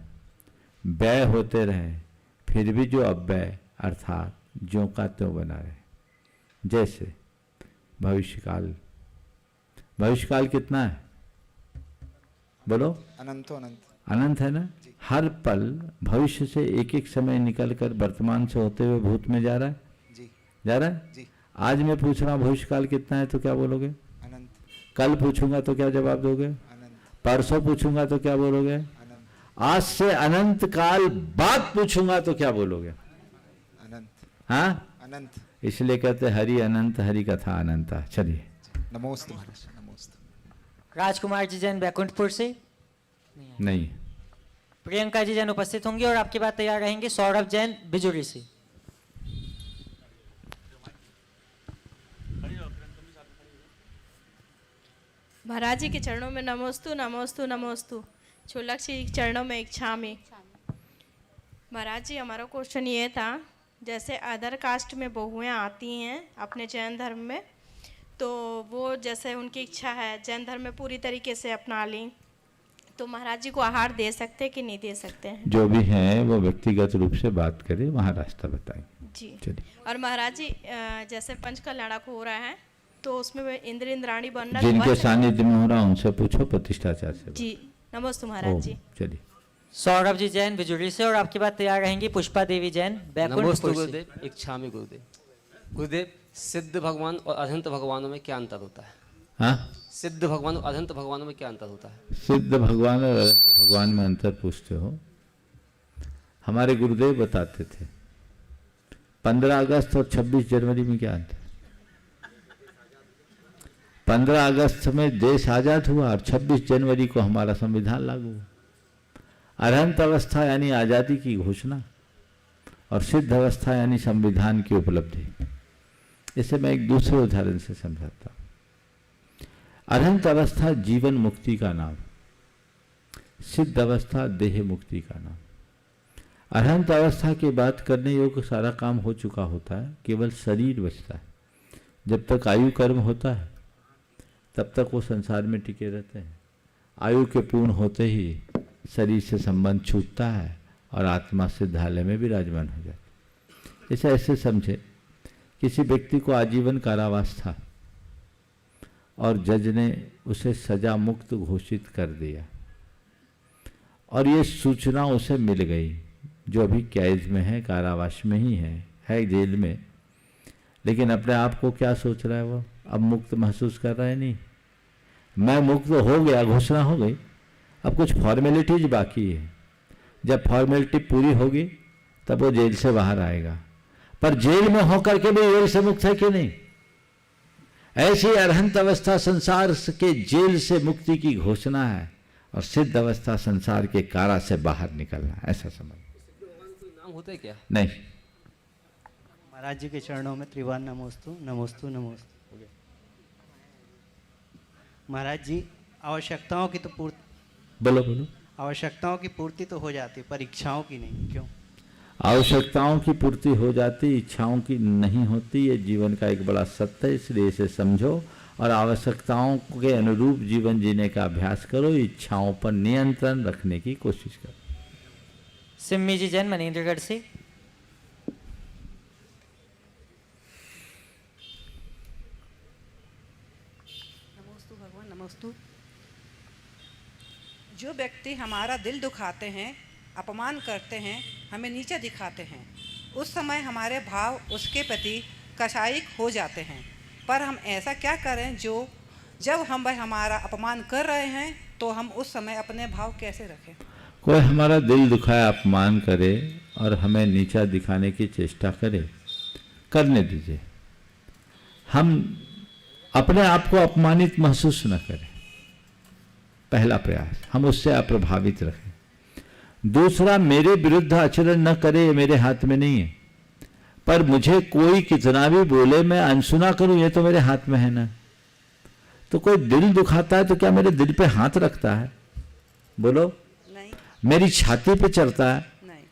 व्यय होते रहे, फिर भी जो अव्यय अर्थात ज्यों का त्यों बना रहे। जैसे भविष्यकाल, भविष्यकाल कितना है बोलो? अनंतो अनंत, अनंत है ना। हर पल भविष्य से एक एक समय निकलकर वर्तमान से होते हुए भूत में जा रहा है जी। जा रहा है जी। आज मैं पूछ रहा हूँ भविष्यकाल कितना है तो क्या बोलोगे? अनंत। कल पूछूंगा तो क्या जवाब दोगे? परसों पूछूंगा तो क्या बोलोगे? आज से अनंत काल बाद पूछूंगा तो क्या बोलोगे? अनंत। हाँ, अनंत। इसलिए कहते हरि अनंत, हरि कथा अनंता। चलिए, नमोस्तु महाराज, नमोस्तु। राजकुमार जी जैन बैकुंठपुर से नहीं। प्रियंका जी जैन उपस्थित होंगे और आपके बाद तैयार रहेंगे सौरभ जैन बिजुरी से। महाराज जी के चरणों में नमोस्तु नमोस्तु नमोस्तु। छोलक जी के चरणों में इच्छामि। महाराज जी, हमारा क्वेश्चन ये था, जैसे अदर कास्ट में बहुएं आती हैं अपने जैन धर्म में, तो वो जैसे उनकी इच्छा है जैन धर्म में पूरी तरीके से अपना ली, तो महाराज जी को आहार दे सकते हैं कि नहीं दे सकते हैं? जो भी हैं वो व्यक्तिगत रूप से बात करें, वहाँ रास्ता बताएंगे। जी। चलिए। और महाराज जी, जैसे पंच कल्याणक हो रहा है तो उसमें इंद्र इंद्राणी बनना जिनके सानिध्य में हो रहा उनसे पूछो, प्रतिष्ठाचार से। जी। नमस्ते महाराज जी। चलिए। सौरभ जी जैन बिजुरी से और आपके बाद तैयार रहेंगी पुष्पा देवी जैन बैकुंठपुर से। गुरुदेव, इच्छामि गुरुदेव। गुरुदेव, सिद्ध भगवान और अनंत भगवानों में क्या अंतर होता है? हाँ? सिद्ध भगवान और अनंत भगवानों में क्या अंतर होता है? सिद्ध भगवान और अनंत भगवान में अंतर पूछते हो? हमारे गुरुदेव बताते थे 15 अगस्त और 26 जनवरी में क्या अंतर? 15 अगस्त में देश आजाद हुआ और 26 जनवरी को हमारा संविधान लागू हुआ। अरहंत अवस्था यानी आजादी की घोषणा और सिद्ध अवस्था यानी संविधान की उपलब्धि। इसे मैं एक दूसरे उदाहरण से समझाता हूँ। अरहंत अवस्था जीवन मुक्ति का नाम, सिद्ध अवस्था देह मुक्ति का नाम। अरहंत अवस्था के बाद करने योग्य सारा काम हो चुका होता है, केवल शरीर बचता है। जब तक आयु कर्म होता है तब तक वो संसार में टिके रहते हैं। आयु के पूर्ण होते ही शरीर से संबंध छूटता है और आत्मा सिद्धालय में विराजमान हो जाती है। इसे ऐसे समझे, किसी व्यक्ति को आजीवन कारावास था और जज ने उसे सजा मुक्त घोषित कर दिया और ये सूचना उसे मिल गई, जो अभी कैद में है, कारावास में ही है जेल में, लेकिन अपने आप को क्या सोच रहा है? वो अब मुक्त महसूस कर रहा है? नहीं, मैं मुक्त हो गया, घोषणा हो गई, अब कुछ फॉर्मेलिटीज बाकी है। जब फॉर्मेलिटी पूरी होगी तब वो जेल से बाहर आएगा। पर जेल में होकर के भी जेल से मुक्त है कि नहीं? ऐसी अरहंत अवस्था संसार के जेल से मुक्ति की घोषणा है और सिद्ध अवस्था संसार के कारा से बाहर निकलना है, ऐसा समझ। नाम होता है क्या? नहीं। महाराज जी के चरणों में त्रिवार नमोस्तु नमोस्तु नमोस्तु। महाराज जी, आवश्यकताओं की तो पूर्ति, बोलो। आवश्यकताओं की पूर्ति तो हो जाती, पर इच्छाओं की नहीं, क्यों? आवश्यकताओं की पूर्ति हो जाती, इच्छाओं की नहीं होती। ये जीवन का एक बड़ा सत्य है, इसलिए इसे समझो और आवश्यकताओं के अनुरूप जीवन जीने का अभ्यास करो। इच्छाओं पर नियंत्रण रखने की कोशिश करो। सिम्मी जी जैन मनेन्द्रगढ़ से। नमोस्तु भगवान, नमोस्तु। जो व्यक्ति हमारा दिल दुखाते हैं, अपमान करते हैं, हमें नीचे दिखाते हैं, उस समय हमारे भाव उसके प्रति कसायिक हो जाते हैं। पर हम ऐसा क्या करें जो जब हम वह हमारा अपमान कर रहे हैं तो हम उस समय अपने भाव कैसे रखें? कोई हमारा दिल दुखाए, अपमान करे और हमें नीचा दिखाने की चेष्टा करे, करने दीजिए। हम अपने आप को अपमानित महसूस न करें, पहला प्रयास। हम उससे अप्रभावित रखें। दूसरा, मेरे विरुद्ध आचरण न करे, ये मेरे हाथ में नहीं है, पर मुझे कोई कितना भी बोले मैं अनसुना करूं, ये तो मेरे हाथ में है ना। तो कोई दिल दुखाता है तो क्या मेरे दिल पे हाथ रखता है? बोलो। नहीं। मेरी छाती पे चढ़ता है? नहीं।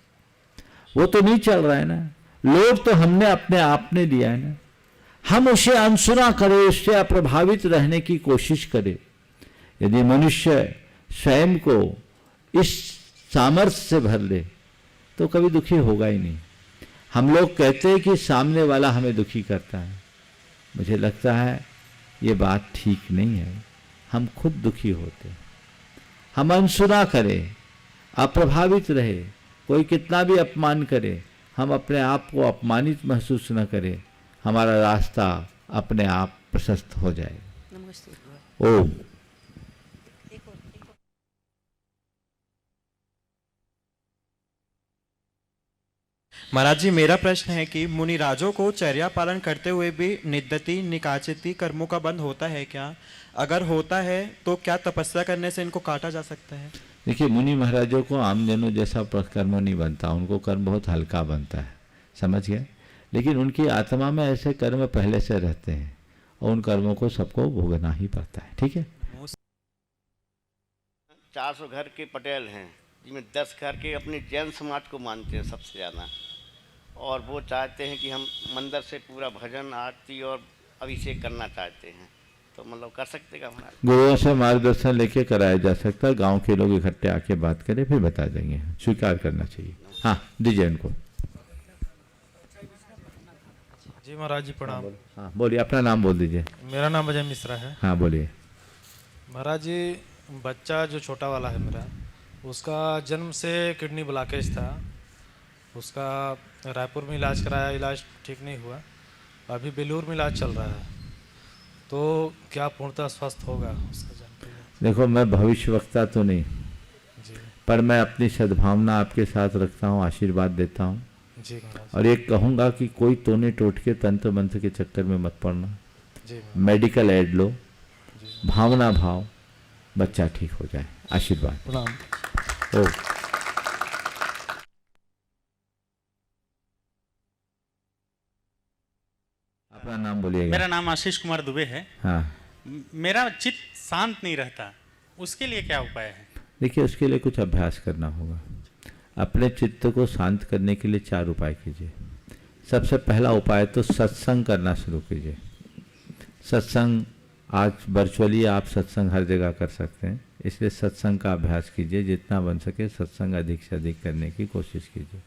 वो तो नहीं चल रहा है ना। लोग तो हमने अपने आप ने दिया है ना। हम उसे अनसुना करें, उससे अप्रभावित रहने की कोशिश करें। यदि मनुष्य स्वयं को इस सामर्थ्य से भर ले तो कभी दुखी होगा ही नहीं। हम लोग कहते हैं कि सामने वाला हमें दुखी करता है, मुझे लगता है ये बात ठीक नहीं है। हम खुद दुखी होते हैं। हम अनसुना करें, अप्रभावित रहे, कोई कितना भी अपमान करे, हम अपने आप को अपमानित महसूस न करें, हमारा रास्ता अपने आप प्रशस्त हो जाए। ओम। महाराज जी, मेरा प्रश्न है कि मुनिराजों को चर्या पालन करते हुए भी निद्दति निकाचिति कर्मों का बंध होता है क्या? अगर होता है तो क्या तपस्या करने से इनको काटा जा सकता है? देखिए, मुनि महाराजों को आम जनों जैसा कर्म नहीं बनता, उनको कर्म बहुत हल्का बनता है, समझ गए? लेकिन उनकी आत्मा में ऐसे कर्म पहले से रहते हैं और उन कर्मों को सबको भोगना ही पड़ता है। ठीक है। 400 घर के पटेल हैं, जिनमें 10 घर के अपने जैन समाज को मानते हैं सबसे ज़्यादा, और वो चाहते हैं कि हम मंदिर से पूरा भजन आरती और अभिषेक करना चाहते हैं, तो मतलब कर सकते का हमारा? गुरुओं से मार्गदर्शन लेके कराया जा सकता है। गांव के लोग इकट्ठे आके बात करें, फिर बता देंगे। स्वीकार करना चाहिए। हाँ, दीजिए इनको। जी महाराज जी प्रणाम। हाँ बोलिए, अपना नाम बोल दीजिए। मेरा नाम अजय मिश्रा है। हाँ बोलिए। महाराज जी, बच्चा जो छोटा वाला है मेरा, उसका जन्म से किडनी ब्लॉकेज था। उसका रायपुर में इलाज कराया, इलाज ठीक नहीं हुआ, अभी बेलूर में इलाज चल रहा है, तो क्या पूर्णतः स्वस्थ होगा उसका जानकारी? देखो, मैं भविष्यवक्ता तो नहीं, पर मैं अपनी सद्भावना आपके साथ रखता हूँ, आशीर्वाद देता हूँ। और ये कहूँगा कि कोई टोने टोटके तंत्र मंत्र के चक्कर में मत पड़ना। मेडिकल एड लो, भावना भाव, बच्चा ठीक हो जाए। आशीर्वाद। प्रणाम। ओ अपना नाम बोलिएगा। मेरा नाम आशीष कुमार दुबे है। हाँ। मेरा चित्त शांत नहीं रहता, उसके लिए क्या उपाय है? देखिए, उसके लिए कुछ अभ्यास करना होगा। अपने चित्त को शांत करने के लिए 4 उपाय कीजिए। सबसे पहला उपाय तो सत्संग करना शुरू कीजिए। सत्संग आज वर्चुअली आप सत्संग हर जगह कर सकते हैं, इसलिए सत्संग का अभ्यास कीजिए। जितना बन सके सत्संग अधिक से अधिक करने की कोशिश कीजिए।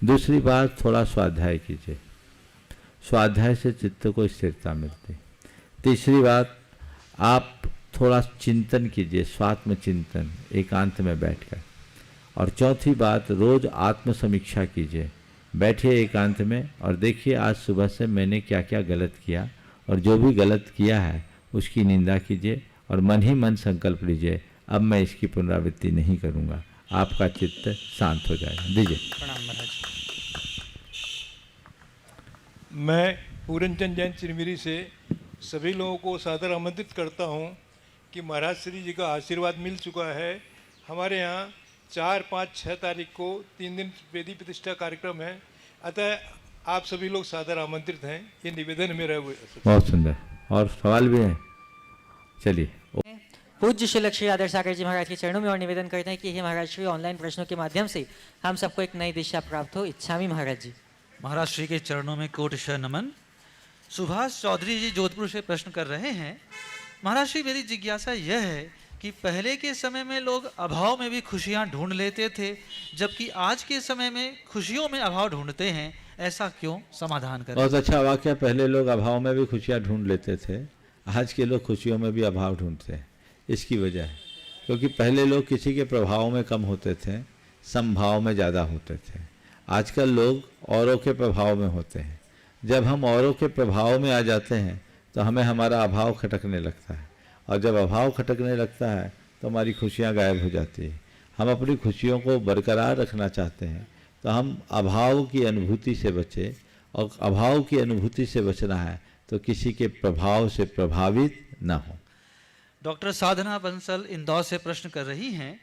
दूसरी बात, थोड़ा स्वाध्याय कीजिए। स्वाध्याय से चित्त को स्थिरता मिलती। तीसरी बात, आप थोड़ा चिंतन कीजिए, स्वात्म चिंतन, एकांत में बैठकर। और चौथी बात, रोज आत्म समीक्षा कीजिए। बैठिए एकांत में और देखिए आज सुबह से मैंने क्या क्या गलत किया, और जो भी गलत किया है उसकी निंदा कीजिए और मन ही मन संकल्प लीजिए, अब मैं इसकी पुनरावृत्ति नहीं करूँगा। आपका चित्त शांत हो जाएगा। दीजिए। प्रणाम महाराज। मैं पूरनचंद जैन चिरमिरी से सभी लोगों को सादर आमंत्रित करता हूं कि महाराज श्री जी का आशीर्वाद मिल चुका है। हमारे यहाँ 4, 5, 6 तारीख को 3 दिन वेदी प्रतिष्ठा कार्यक्रम है, अतः आप सभी लोग सादर आमंत्रित हैं। ये निवेदन मेरा हुए। बहुत सुंदर। और सवाल भी है? चलिए। पूज्य श्री लक्ष्मी आदर्श सागर जी महाराज के चरणों में और निवेदन करते हैं कि हे महाराज श्री, ऑनलाइन प्रश्नों के माध्यम से हम सबको एक नई दिशा प्राप्त हो। इच्छामी महाराज जी। महाराज श्री के चरणों में कोटिशः नमन। सुभाष चौधरी जी जोधपुर से प्रश्न कर रहे हैं। महाराज श्री, मेरी जिज्ञासा यह है कि पहले के समय में लोग अभाव में भी खुशियां ढूंढ लेते थे, जबकि आज के समय में खुशियों में अभाव ढूंढते हैं, ऐसा क्यों? समाधान करें। बहुत अच्छा वाक्य। पहले लोग अभाव में भी खुशियां ढूंढ लेते थे, आज के लोग खुशियों में भी अभाव ढूंढते हैं। इसकी वजह है क्योंकि पहले लोग किसी के प्रभाव में कम होते थे, समभाव में ज़्यादा होते थे। आजकल लोग औरों के प्रभाव में होते हैं। जब हम औरों के प्रभाव में आ जाते हैं तो हमें हमारा अभाव खटकने लगता है, और जब अभाव खटकने लगता है तो हमारी खुशियाँ गायब हो जाती है। हम अपनी खुशियों को बरकरार रखना चाहते हैं तो हम अभाव की अनुभूति से बचें, और अभाव की अनुभूति से बचना है तो किसी के प्रभाव से प्रभावित न हो। डॉक्टर साधना बंसल इंदौर से प्रश्न कर रही हैं।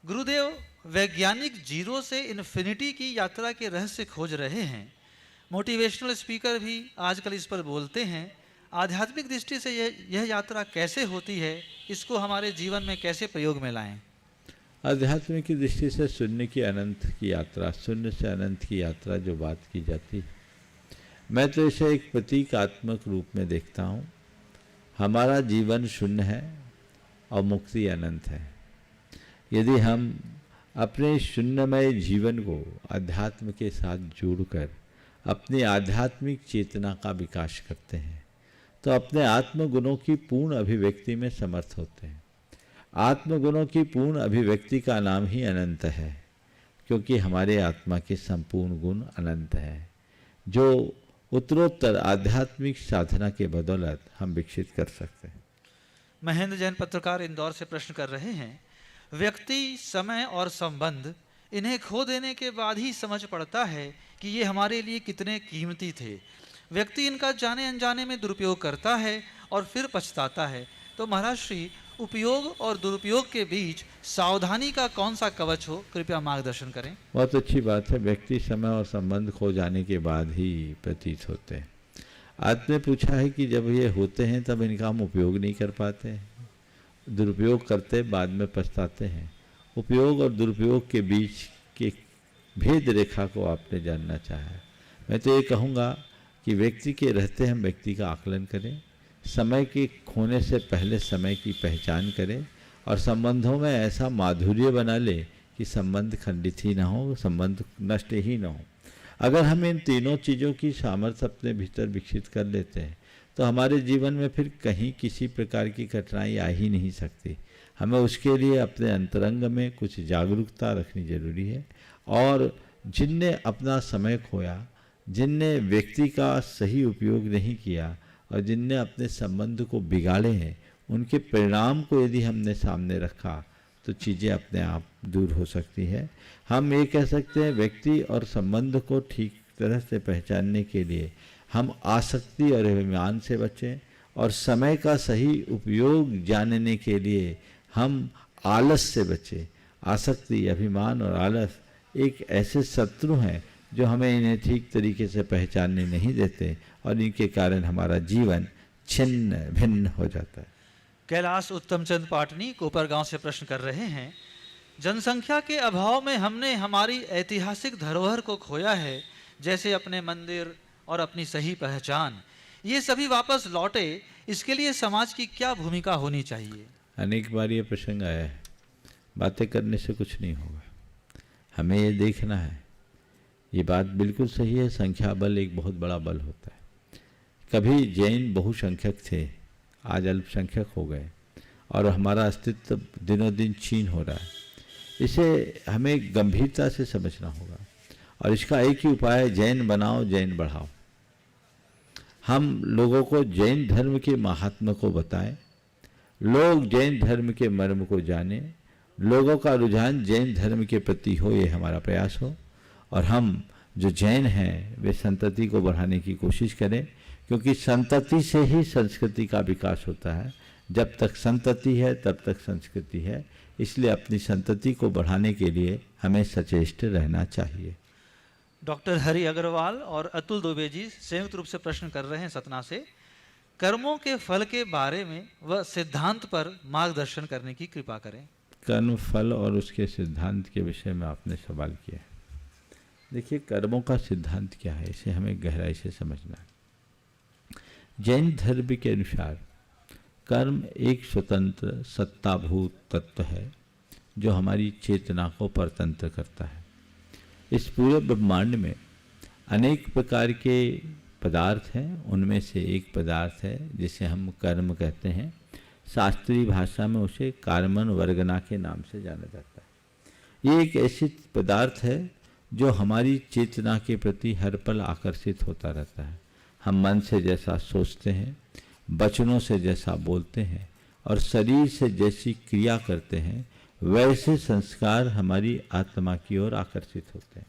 गुरुदेव, वैज्ञानिक जीरो से इन्फिनिटी की यात्रा के रहस्य खोज रहे हैं। मोटिवेशनल स्पीकर भी आजकल इस पर बोलते हैं। आध्यात्मिक दृष्टि से यह यात्रा कैसे होती है? इसको हमारे जीवन में कैसे प्रयोग में लाएं? आध्यात्मिक की दृष्टि से शून्य की अनंत की यात्रा, शून्य से अनंत की यात्रा जो बात की जाती है, मैं तो इसे एक प्रतीकात्मक रूप में देखता हूँ। हमारा जीवन शून्य है और मुक्ति अनंत है। यदि हम अपने शून्यमय जीवन को अध्यात्म के साथ जोड़कर अपनी आध्यात्मिक चेतना का विकास करते हैं तो अपने आत्मगुणों की पूर्ण अभिव्यक्ति में समर्थ होते हैं। आत्मगुणों की पूर्ण अभिव्यक्ति का नाम ही अनंत है, क्योंकि हमारे आत्मा के संपूर्ण गुण अनंत हैं, जो उत्तरोत्तर आध्यात्मिक साधना के बदौलत हम विकसित कर सकते हैं। महेंद्र जैन पत्रकार इंदौर से प्रश्न कर रहे हैं, व्यक्ति, समय और संबंध इन्हें खो देने के बाद ही समझ पड़ता है कि ये हमारे लिए कितने कीमती थे। व्यक्ति इनका जाने अनजाने में दुरुपयोग करता है और फिर पछताता है। तो महाराज श्री, उपयोग और दुरुपयोग के बीच सावधानी का कौन सा कवच हो, कृपया मार्गदर्शन करें। बहुत अच्छी बात है। व्यक्ति, समय और संबंध खो जाने के बाद ही प्रतीत होते हैं। आपने पूछा है कि जब ये होते हैं तब इनका हम उपयोग नहीं कर पाते हैं, दुरुपयोग करते बाद में पछताते हैं। उपयोग और दुरुपयोग के बीच के भेद रेखा को आपने जानना चाहा है। मैं तो ये कहूँगा कि व्यक्ति के रहते हम व्यक्ति का आकलन करें, समय के खोने से पहले समय की पहचान करें और संबंधों में ऐसा माधुर्य बना ले कि संबंध खंडित ही ना हो, संबंध नष्ट ही ना हो। अगर हम इन तीनों चीज़ों की सामर्थ्य अपने भीतर विकसित कर लेते हैं तो हमारे जीवन में फिर कहीं किसी प्रकार की कठिनाई आ ही नहीं सकती। हमें उसके लिए अपने अंतरंग में कुछ जागरूकता रखनी जरूरी है। और जिनने अपना समय खोया, जिनने व्यक्ति का सही उपयोग नहीं किया और जिनने अपने संबंध को बिगाड़े हैं, उनके परिणाम को यदि हमने सामने रखा तो चीज़ें अपने आप दूर हो सकती है। हम ये कह सकते हैं व्यक्ति और संबंध को ठीक तरह से पहचानने के लिए हम आसक्ति और अभिमान से बचें और समय का सही उपयोग जानने के लिए हम आलस से बचें। आसक्ति, अभिमान और आलस एक ऐसे शत्रु हैं जो हमें इन्हें ठीक तरीके से पहचानने नहीं देते और इनके कारण हमारा जीवन छिन्न भिन्न हो जाता है। कैलाश उत्तमचंद पाटनी कोपरगांव से प्रश्न कर रहे हैं, जनसंख्या के अभाव में हमने हमारी ऐतिहासिक धरोहर को खोया है, जैसे अपने मंदिर और अपनी सही पहचान। ये सभी वापस लौटे, इसके लिए समाज की क्या भूमिका होनी चाहिए? अनेक बार ये प्रसंग आया है। बातें करने से कुछ नहीं होगा, हमें ये देखना है। ये बात बिल्कुल सही है, संख्या बल एक बहुत बड़ा बल होता है। कभी जैन बहुसंख्यक थे, आज अल्पसंख्यक हो गए और हमारा अस्तित्व दिनों दिन क्षीण हो रहा है। इसे हमें गंभीरता से समझना होगा और इसका एक ही उपाय है, जैन बनाओ, जैन बढ़ाओ। हम लोगों को जैन धर्म के महात्म्य को बताएं, लोग जैन धर्म के मर्म को जानें, लोगों का रुझान जैन धर्म के प्रति हो, ये हमारा प्रयास हो। और हम जो जैन हैं वे संतति को बढ़ाने की कोशिश करें, क्योंकि संतति से ही संस्कृति का विकास होता है। जब तक संतति है तब तक संस्कृति है। इसलिए अपनी संतति को बढ़ाने के लिए हमें सचेष्ट रहना चाहिए। डॉक्टर हरि अग्रवाल और अतुल दुबे जी संयुक्त रूप से प्रश्न कर रहे हैं सतना से, कर्मों के फल के बारे में व सिद्धांत पर मार्गदर्शन करने की कृपा करें। कर्म, फल और उसके सिद्धांत के विषय में आपने सवाल किया है। देखिए, कर्मों का सिद्धांत क्या है, इसे हमें गहराई से समझना है। जैन धर्म के अनुसार कर्म एक स्वतंत्र सत्ताभूत तत्व है जो हमारी चेतना को परतंत्र करता है। इस पूरे ब्रह्मांड में अनेक प्रकार के पदार्थ हैं, उनमें से एक पदार्थ है जिसे हम कर्म कहते हैं। शास्त्रीय भाषा में उसे कार्मन वर्गना के नाम से जाना जाता है। ये एक ऐसी पदार्थ है जो हमारी चेतना के प्रति हर पल आकर्षित होता रहता है। हम मन से जैसा सोचते हैं, वचनों से जैसा बोलते हैं और शरीर से जैसी क्रिया करते हैं, वैसे संस्कार हमारी आत्मा की ओर आकर्षित होते हैं।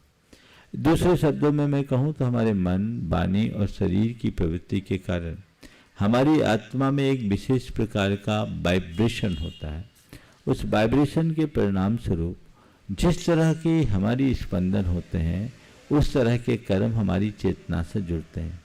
दूसरे शब्दों में मैं कहूँ तो हमारे मन, वाणी और शरीर की प्रवृत्ति के कारण हमारी आत्मा में एक विशेष प्रकार का वाइब्रेशन होता है। उस वाइब्रेशन के परिणाम स्वरूप जिस तरह के हमारी स्पंदन होते हैं, उस तरह के कर्म हमारी चेतना से जुड़ते हैं।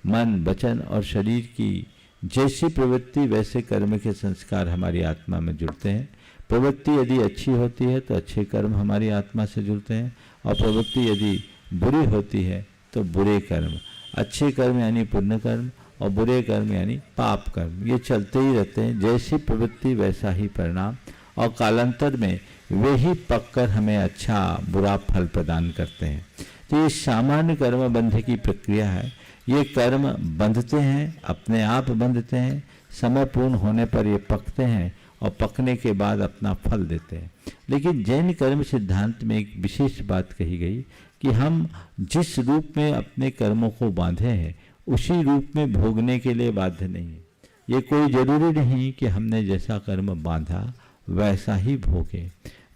मन, वचन और शरीर की जैसी प्रवृत्ति वैसे कर्म के संस्कार हमारी आत्मा में जुड़ते हैं। प्रवृत्ति यदि अच्छी होती है तो अच्छे कर्म हमारी आत्मा से जुड़ते हैं और प्रवृत्ति यदि बुरी होती है तो बुरे कर्म, अच्छे कर्म यानी पुण्य कर्म और बुरे कर्म यानी पाप कर्म, ये चलते ही रहते हैं। जैसी प्रवृत्ति वैसा ही परिणाम और कालांतर में वे ही पककर हमें अच्छा बुरा फल प्रदान करते हैं। तो ये सामान्य कर्म बंध की प्रक्रिया है। ये कर्म बंधते हैं, अपने आप बंधते हैं, समय पूर्ण होने पर ये पकते हैं और पकने के बाद अपना फल देते हैं। लेकिन जैन कर्म सिद्धांत में एक विशेष बात कही गई कि हम जिस रूप में अपने कर्मों को बांधे हैं उसी रूप में भोगने के लिए बाध्य नहीं है। ये कोई जरूरी नहीं कि हमने जैसा कर्म बांधा वैसा ही भोगे।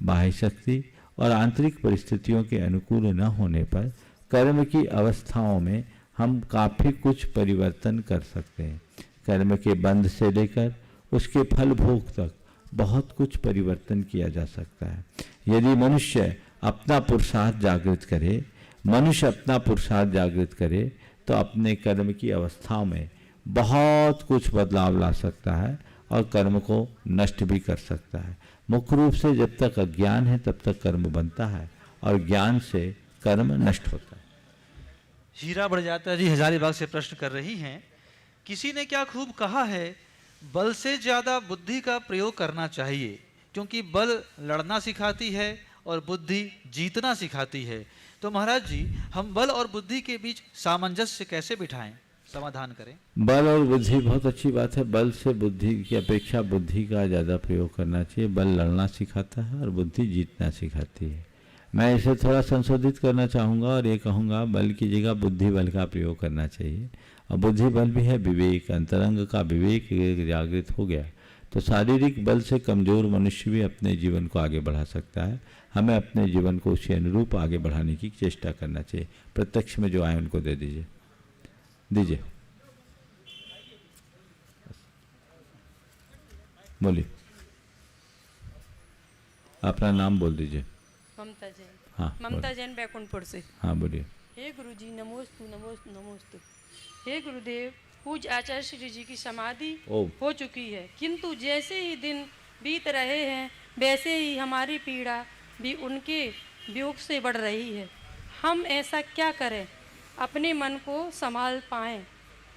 बाह्य शक्ति और आंतरिक परिस्थितियों के अनुकूल न होने पर कर्म की अवस्थाओं में हम काफ़ी कुछ परिवर्तन कर सकते हैं। कर्म के बंध से लेकर उसके फल भोग तक बहुत कुछ परिवर्तन किया जा सकता है। यदि मनुष्य अपना पुरुषार्थ जागृत करे तो अपने कर्म की अवस्थाओं में बहुत कुछ बदलाव ला सकता है और कर्म को नष्ट भी कर सकता है। मुख्य रूप से जब तक अज्ञान है तब तक कर्म बनता है और ज्ञान से कर्म नष्ट होता है। हीरा बड़जात्या जी हजारीबाग से प्रश्न कर रही हैं, किसी ने क्या खूब कहा है, बल से ज्यादा बुद्धि का प्रयोग करना चाहिए, क्योंकि बल लड़ना सिखाती है और बुद्धि जीतना सिखाती है। तो महाराज जी, हम बल और बुद्धि के बीच सामंजस्य कैसे बिठाएं, समाधान करें? बल और बुद्धि बहुत अच्छी बात है। बल से बुद्धि की अपेक्षा बुद्धि का ज़्यादा प्रयोग करना चाहिए। बल लड़ना सिखाता है और बुद्धि जीतना सिखाती है। मैं इसे थोड़ा संशोधित करना चाहूँगा और ये कहूँगा, बल की जगह बुद्धि बल का प्रयोग करना चाहिए। और बुद्धि बल भी है विवेक, अंतरंग का विवेक जागृत हो गया तो शारीरिक बल से कमज़ोर मनुष्य भी अपने जीवन को आगे बढ़ा सकता है। हमें अपने जीवन को उसी अनुरूप आगे बढ़ाने की चेष्टा करना चाहिए। प्रत्यक्ष में जो आए उनको दे दीजिए। बोलिए, अपना नाम बोल दीजिए। ममता जैन। हाँ, ममता जैन बैकुंठपुर से। हाँ बोलिए। हे गुरुजी, नमोस्तु नमोस्तु नमोस्तु। हे गुरुदेव, पूज्य आचार्य श्री जी की समाधि हो चुकी है, किंतु जैसे ही दिन बीत रहे हैं वैसे ही हमारी पीड़ा भी उनके वियोग से बढ़ रही है। हम ऐसा क्या करें अपने मन को संभाल पाएं?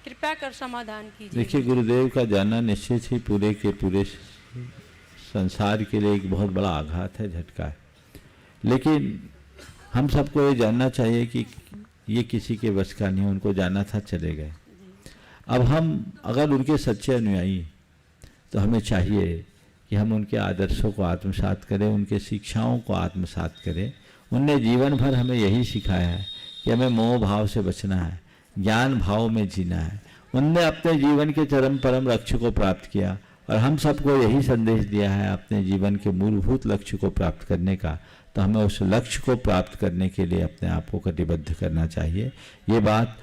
कृपया कर समाधान कीजिए। देखिए, गुरुदेव का जानना निश्चित ही पूरे के पूरे संसार के लिए एक बहुत बड़ा आघात है, झटका है। लेकिन हम सबको ये जानना चाहिए कि ये किसी के वश का नहीं, उनको जाना था, चले गए। अब हम अगर उनके सच्चे अनुयायी तो हमें चाहिए कि हम उनके आदर्शों को आत्मसात करें, उनके शिक्षाओं को आत्मसात करें। उनने जीवन भर हमें यही सिखाया है कि हमें मोह भाव से बचना है, ज्ञान भाव में जीना है। उनने अपने जीवन के चरम परम लक्ष्य को प्राप्त किया और हम सबको यही संदेश दिया है अपने जीवन के मूलभूत लक्ष्य को प्राप्त करने का। तो हमें उस लक्ष्य को प्राप्त करने के लिए अपने आप को कटिबद्ध करना चाहिए। ये बात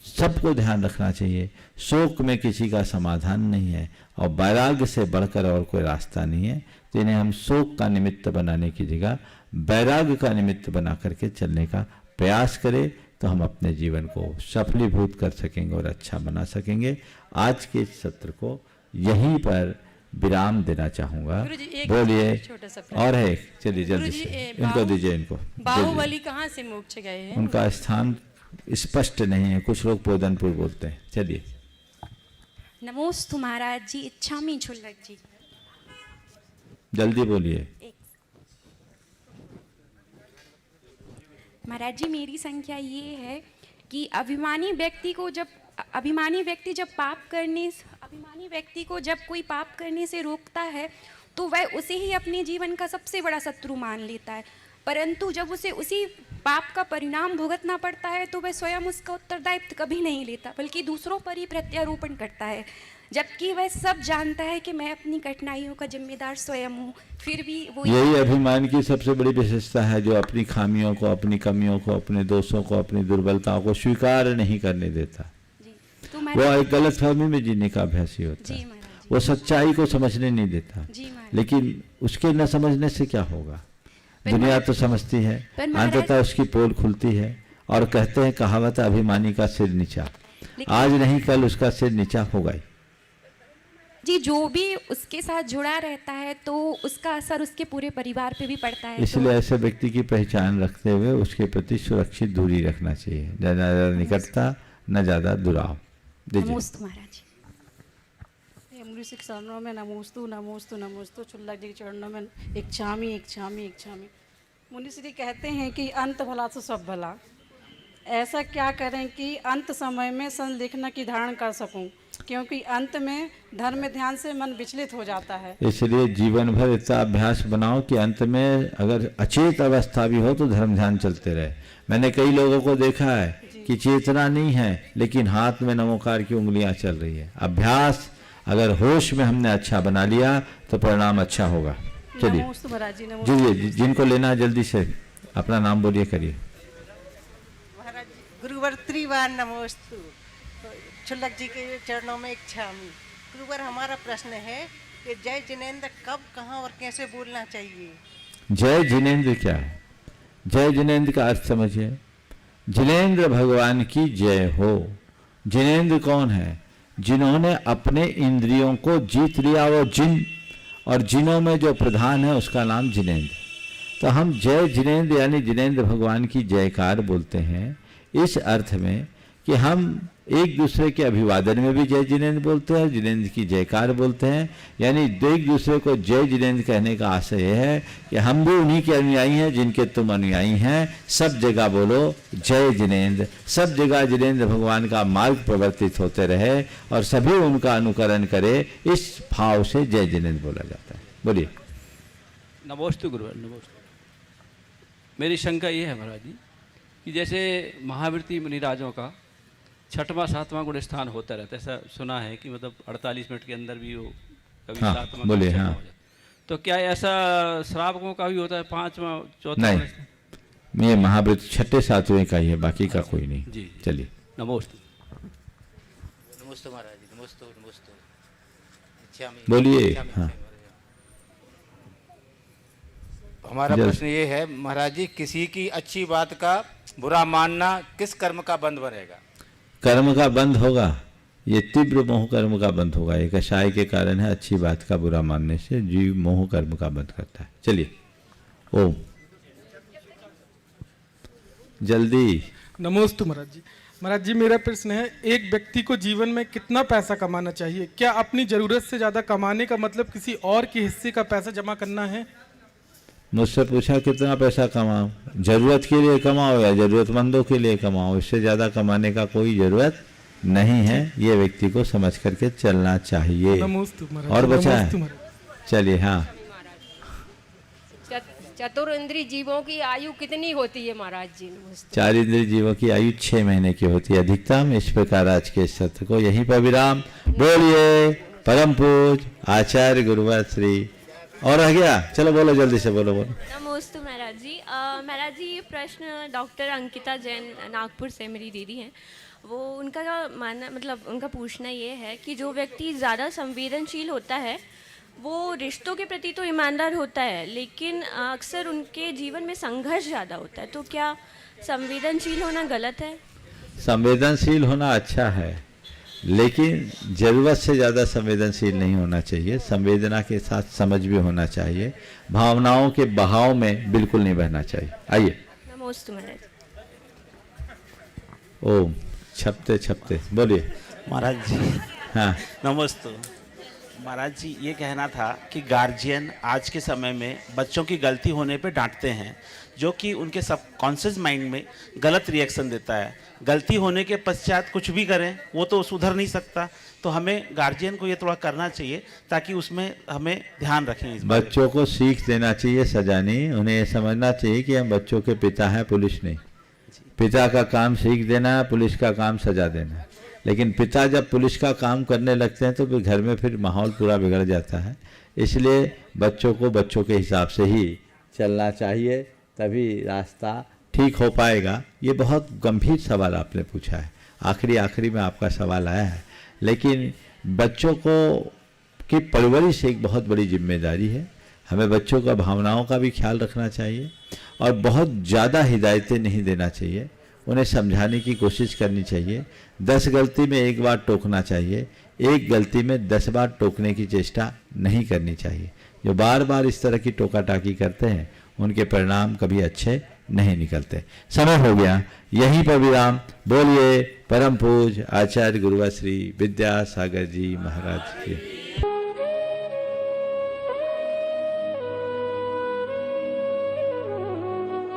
सबको ध्यान रखना चाहिए। शोक में किसी का समाधान नहीं है और वैराग्य से बढ़कर और कोई रास्ता नहीं है। तो इन्हें हम शोक का निमित्त बनाने की जगह वैराग्य का निमित्त बना करके चलने का प्रयास करें तो हम अपने जीवन को सफलीभूत कर सकेंगे और अच्छा बना सकेंगे। आज के सत्र को यहीं पर विराम देना चाहूँगा। बोलिए। और है, चलिए जल्दी से इनको दीजिए। इनको बाहुबली कहाँ से मोक्ष गए हैं? उनका स्थान स्पष्ट नहीं है, कुछ लोग पोदनपुर बोलते हैं। चलिए। नमोस्तु महाराज जी, इच्छामी छुल्लक जी। जल्दी बोलिए। महाराज जी, मेरी संख्या ये है कि अभिमानी व्यक्ति को जब कोई पाप करने से रोकता है तो वह उसे ही अपने जीवन का सबसे बड़ा शत्रु मान लेता है, परंतु जब उसे उसी पाप का परिणाम भुगतना पड़ता है तो वह स्वयं उसका उत्तरदायित्व कभी नहीं लेता, बल्कि दूसरों पर ही प्रत्यारोपण करता है, जबकि वह सब जानता है कि मैं अपनी कठिनाइयों का जिम्मेदार स्वयं हूँ। फिर भी वो यही अभिमान की सबसे बड़ी विशेषता है, जो अपनी खामियों को, अपनी कमियों को, अपने दोषों को, अपनी दुर्बलताओं को स्वीकार नहीं करने देता। तो वो एक गलत फहमी में जीने का अभ्यासी होता है। वो सच्चाई को समझने नहीं देता। लेकिन उसके न समझने से क्या होगा? दुनिया तो समझती है, अंततः उसकी पोल खुलती है और कहते हैं कहावत, अभिमानी का सिर नीचा। आज नहीं कल उसका सिर नीचा होगा ही। जी, जो भी उसके साथ जुड़ा रहता है तो उसका असर उसके पूरे परिवार पे भी पड़ता है। इसलिए ऐसे व्यक्ति की पहचान रखते हुए उसके प्रति सुरक्षित दूरी रखना चाहिए, न ज़्यादा निकटता न ज़्यादा दुराव। नमोस्तु महाराज। मुनि के चरणों में नमोस्तु नमोस्तु नमोस्तु। छुल्लक जी के चरणों में इच्छामी इच्छामी इच्छामी। मुनि श्री कहते हैं कि अंत भला तो सब भला। ऐसा क्या करें कि अंत समय में संलिखन की धारण कर सकूं, क्योंकि अंत में धर्म ध्यान से मन विचलित हो जाता है। इसलिए जीवन भर इतना अभ्यास बनाओ कि अंत में अगर अचेत अवस्था भी हो तो धर्म ध्यान चलते रहे। मैंने कई लोगों को देखा है कि चेतना नहीं है लेकिन हाथ में नमोकार की उंगलियां चल रही है। अभ्यास अगर होश में हमने अच्छा बना लिया तो परिणाम अच्छा होगा। चलिए नमोस्तु महाराज जी, जी, जिनको लेना है जल्दी से अपना नाम बोलिए, करिए। गुरुवर त्रिवार नमोस्तु, छुल्लक जी के चरणों में इच्छामि। गुरुवर हमारा प्रश्न है कि जय जिनेंद्र कब, कहाँ और कैसे बोलना चाहिए? जय जिनेंद्र क्या है? जय जिनेंद्र का अर्थ समझिए। जिनेंद्र भगवान की जय हो। जिनेंद्र कौन है? जिन्होंने अपने इंद्रियों को जीत लिया, वो जिन, और जिनों में जो प्रधान है उसका नाम जिनेंद्र। तो हम जय जिनेंद्र यानी जिनेंद्र भगवान की जयकार बोलते हैं इस अर्थ में कि हम एक दूसरे के अभिवादन में भी जय जिनेंद्र बोलते हैं, जिनेंद्र की जयकार बोलते हैं। यानी एक दूसरे को जय जिनेंद्र कहने का आशय यह है कि हम भी उन्हीं के अनुयायी हैं जिनके तुम अनुयायी हैं। सब जगह बोलो जय जिनेंद्र, सब जगह जिनेंद्र भगवान का मार्ग प्रवर्तित होते रहे और सभी उनका अनुकरण करे, इस भाव से जय जिनेंद्र बोला जाता है। बोलिए। नमोस्तु गुरुवर, नमोस्तु। मेरी शंका ये है महाराज जी कि जैसे महावृत्ति मुनिराजों का 6वां 7वां गुण स्थान होता रहता है, ऐसा सुना है कि मतलब 48 मिनट के अंदर भी वो कभी 7वां बोलिए। हो हाँ, जाता है। तो क्या ऐसा श्रावकों का भी होता है 5वां 4वां? नहीं, ये महावृत्ति 6, 7वें का ही है, बाकी का कोई नहीं। जी, चलिए। नमोस्तु। नमोस्तु महाराज जी, नमोस्तु नमोस्तु। बोलिए। हाँ, हमारा प्रश्न ये है महाराज जी, किसी की अच्छी बात का बुरा मानना किस कर्म का बंध बनेगा? कर्म का बंध होगा, ये तीव्र मोह कर्म का बंध होगा। ये कषाय के कारण है, अच्छी बात का बुरा मानने से जीव मोह कर्म का बंध करता है। चलिए। ओम। जल्दी। नमोस्तु महाराज जी। महाराज जी मेरा प्रश्न है, एक व्यक्ति को जीवन में कितना पैसा कमाना चाहिए? क्या अपनी जरूरत से ज्यादा कमाने का मतलब किसी और के हिस्से का पैसा जमा करना है? मुझसे पूछा कितना पैसा कमाओ? जरूरत के लिए कमाओ या जरूरतमंदों के लिए कमाओ, इससे ज़्यादा कमाने का कोई ज़रूरत नहीं है। ये व्यक्ति को समझ करके चलना चाहिए। और बचा है? चलिए। हाँ, चतुर इंद्रिय जीवों की आयु कितनी होती है महाराज जी? 4 इंद्रिय जीवों की आयु 6 महीने की होती है अधिकतम। इस प्रकार आज के सत्र को यहीं पर विराम। बोलिए परम पूज आचार्य गुरुवर श्री। और रह गया? चलो बोलो, जल्दी से बोलो। नमोस्तु महाराज जी। महाराज जी ये प्रश्न डॉक्टर अंकिता जैन नागपुर से मेरी दीदी हैं, वो उनका मानना मतलब उनका पूछना ये है कि जो व्यक्ति ज़्यादा संवेदनशील होता है वो रिश्तों के प्रति तो ईमानदार होता है, लेकिन अक्सर उनके जीवन में संघर्ष ज़्यादा होता है। तो क्या संवेदनशील होना गलत है? संवेदनशील होना अच्छा है, लेकिन ज़रूरत से ज़्यादा संवेदनशील नहीं होना चाहिए। संवेदना के साथ समझ भी होना चाहिए। भावनाओं के बहाव में बिल्कुल नहीं बहना चाहिए। आइए। नमोस्तु महाराज। ओम। छपते छपते बोलिए महाराज जी। हाँ, नमोस्तु महाराज जी। ये कहना था कि गार्जियन आज के समय में बच्चों की गलती होने पे डांटते हैं, जो कि उनके सबकॉन्शियस माइंड में गलत रिएक्शन देता है। गलती होने के पश्चात कुछ भी करें वो तो सुधर नहीं सकता, तो हमें गार्जियन को ये थोड़ा करना चाहिए ताकि उसमें हमें ध्यान रखें। इस बच्चों को सीख देना चाहिए, सजा नहीं। उन्हें ये समझना चाहिए कि हम बच्चों के पिता हैं, पुलिस नहीं। पिता का काम सीख देना है, पुलिस का काम सजा देना है। लेकिन पिता जब पुलिस का काम करने लगते हैं तो फिर घर में फिर माहौल पूरा बिगड़ जाता है। इसलिए बच्चों को बच्चों के हिसाब से ही चलना चाहिए, तभी रास्ता ठीक हो पाएगा। ये बहुत गंभीर सवाल आपने पूछा है, आखिरी में आपका सवाल आया है। लेकिन बच्चों को की परवरिश एक बहुत बड़ी जिम्मेदारी है। हमें बच्चों का भावनाओं का भी ख्याल रखना चाहिए और बहुत ज़्यादा हिदायतें नहीं देना चाहिए। उन्हें समझाने की कोशिश करनी चाहिए। 10 गलती में 1 बार टोकना चाहिए, 1 गलती में 10 बार टोकने की चेष्टा नहीं करनी चाहिए। जो बार बार इस तरह की टोका टाकी करते हैं उनके परिणाम कभी अच्छे नहीं निकलते। समय हो गया, यहीं पर विराम। बोलिए परम पूज आचार्य गुरुवर श्री विद्यासागर जी महाराज की।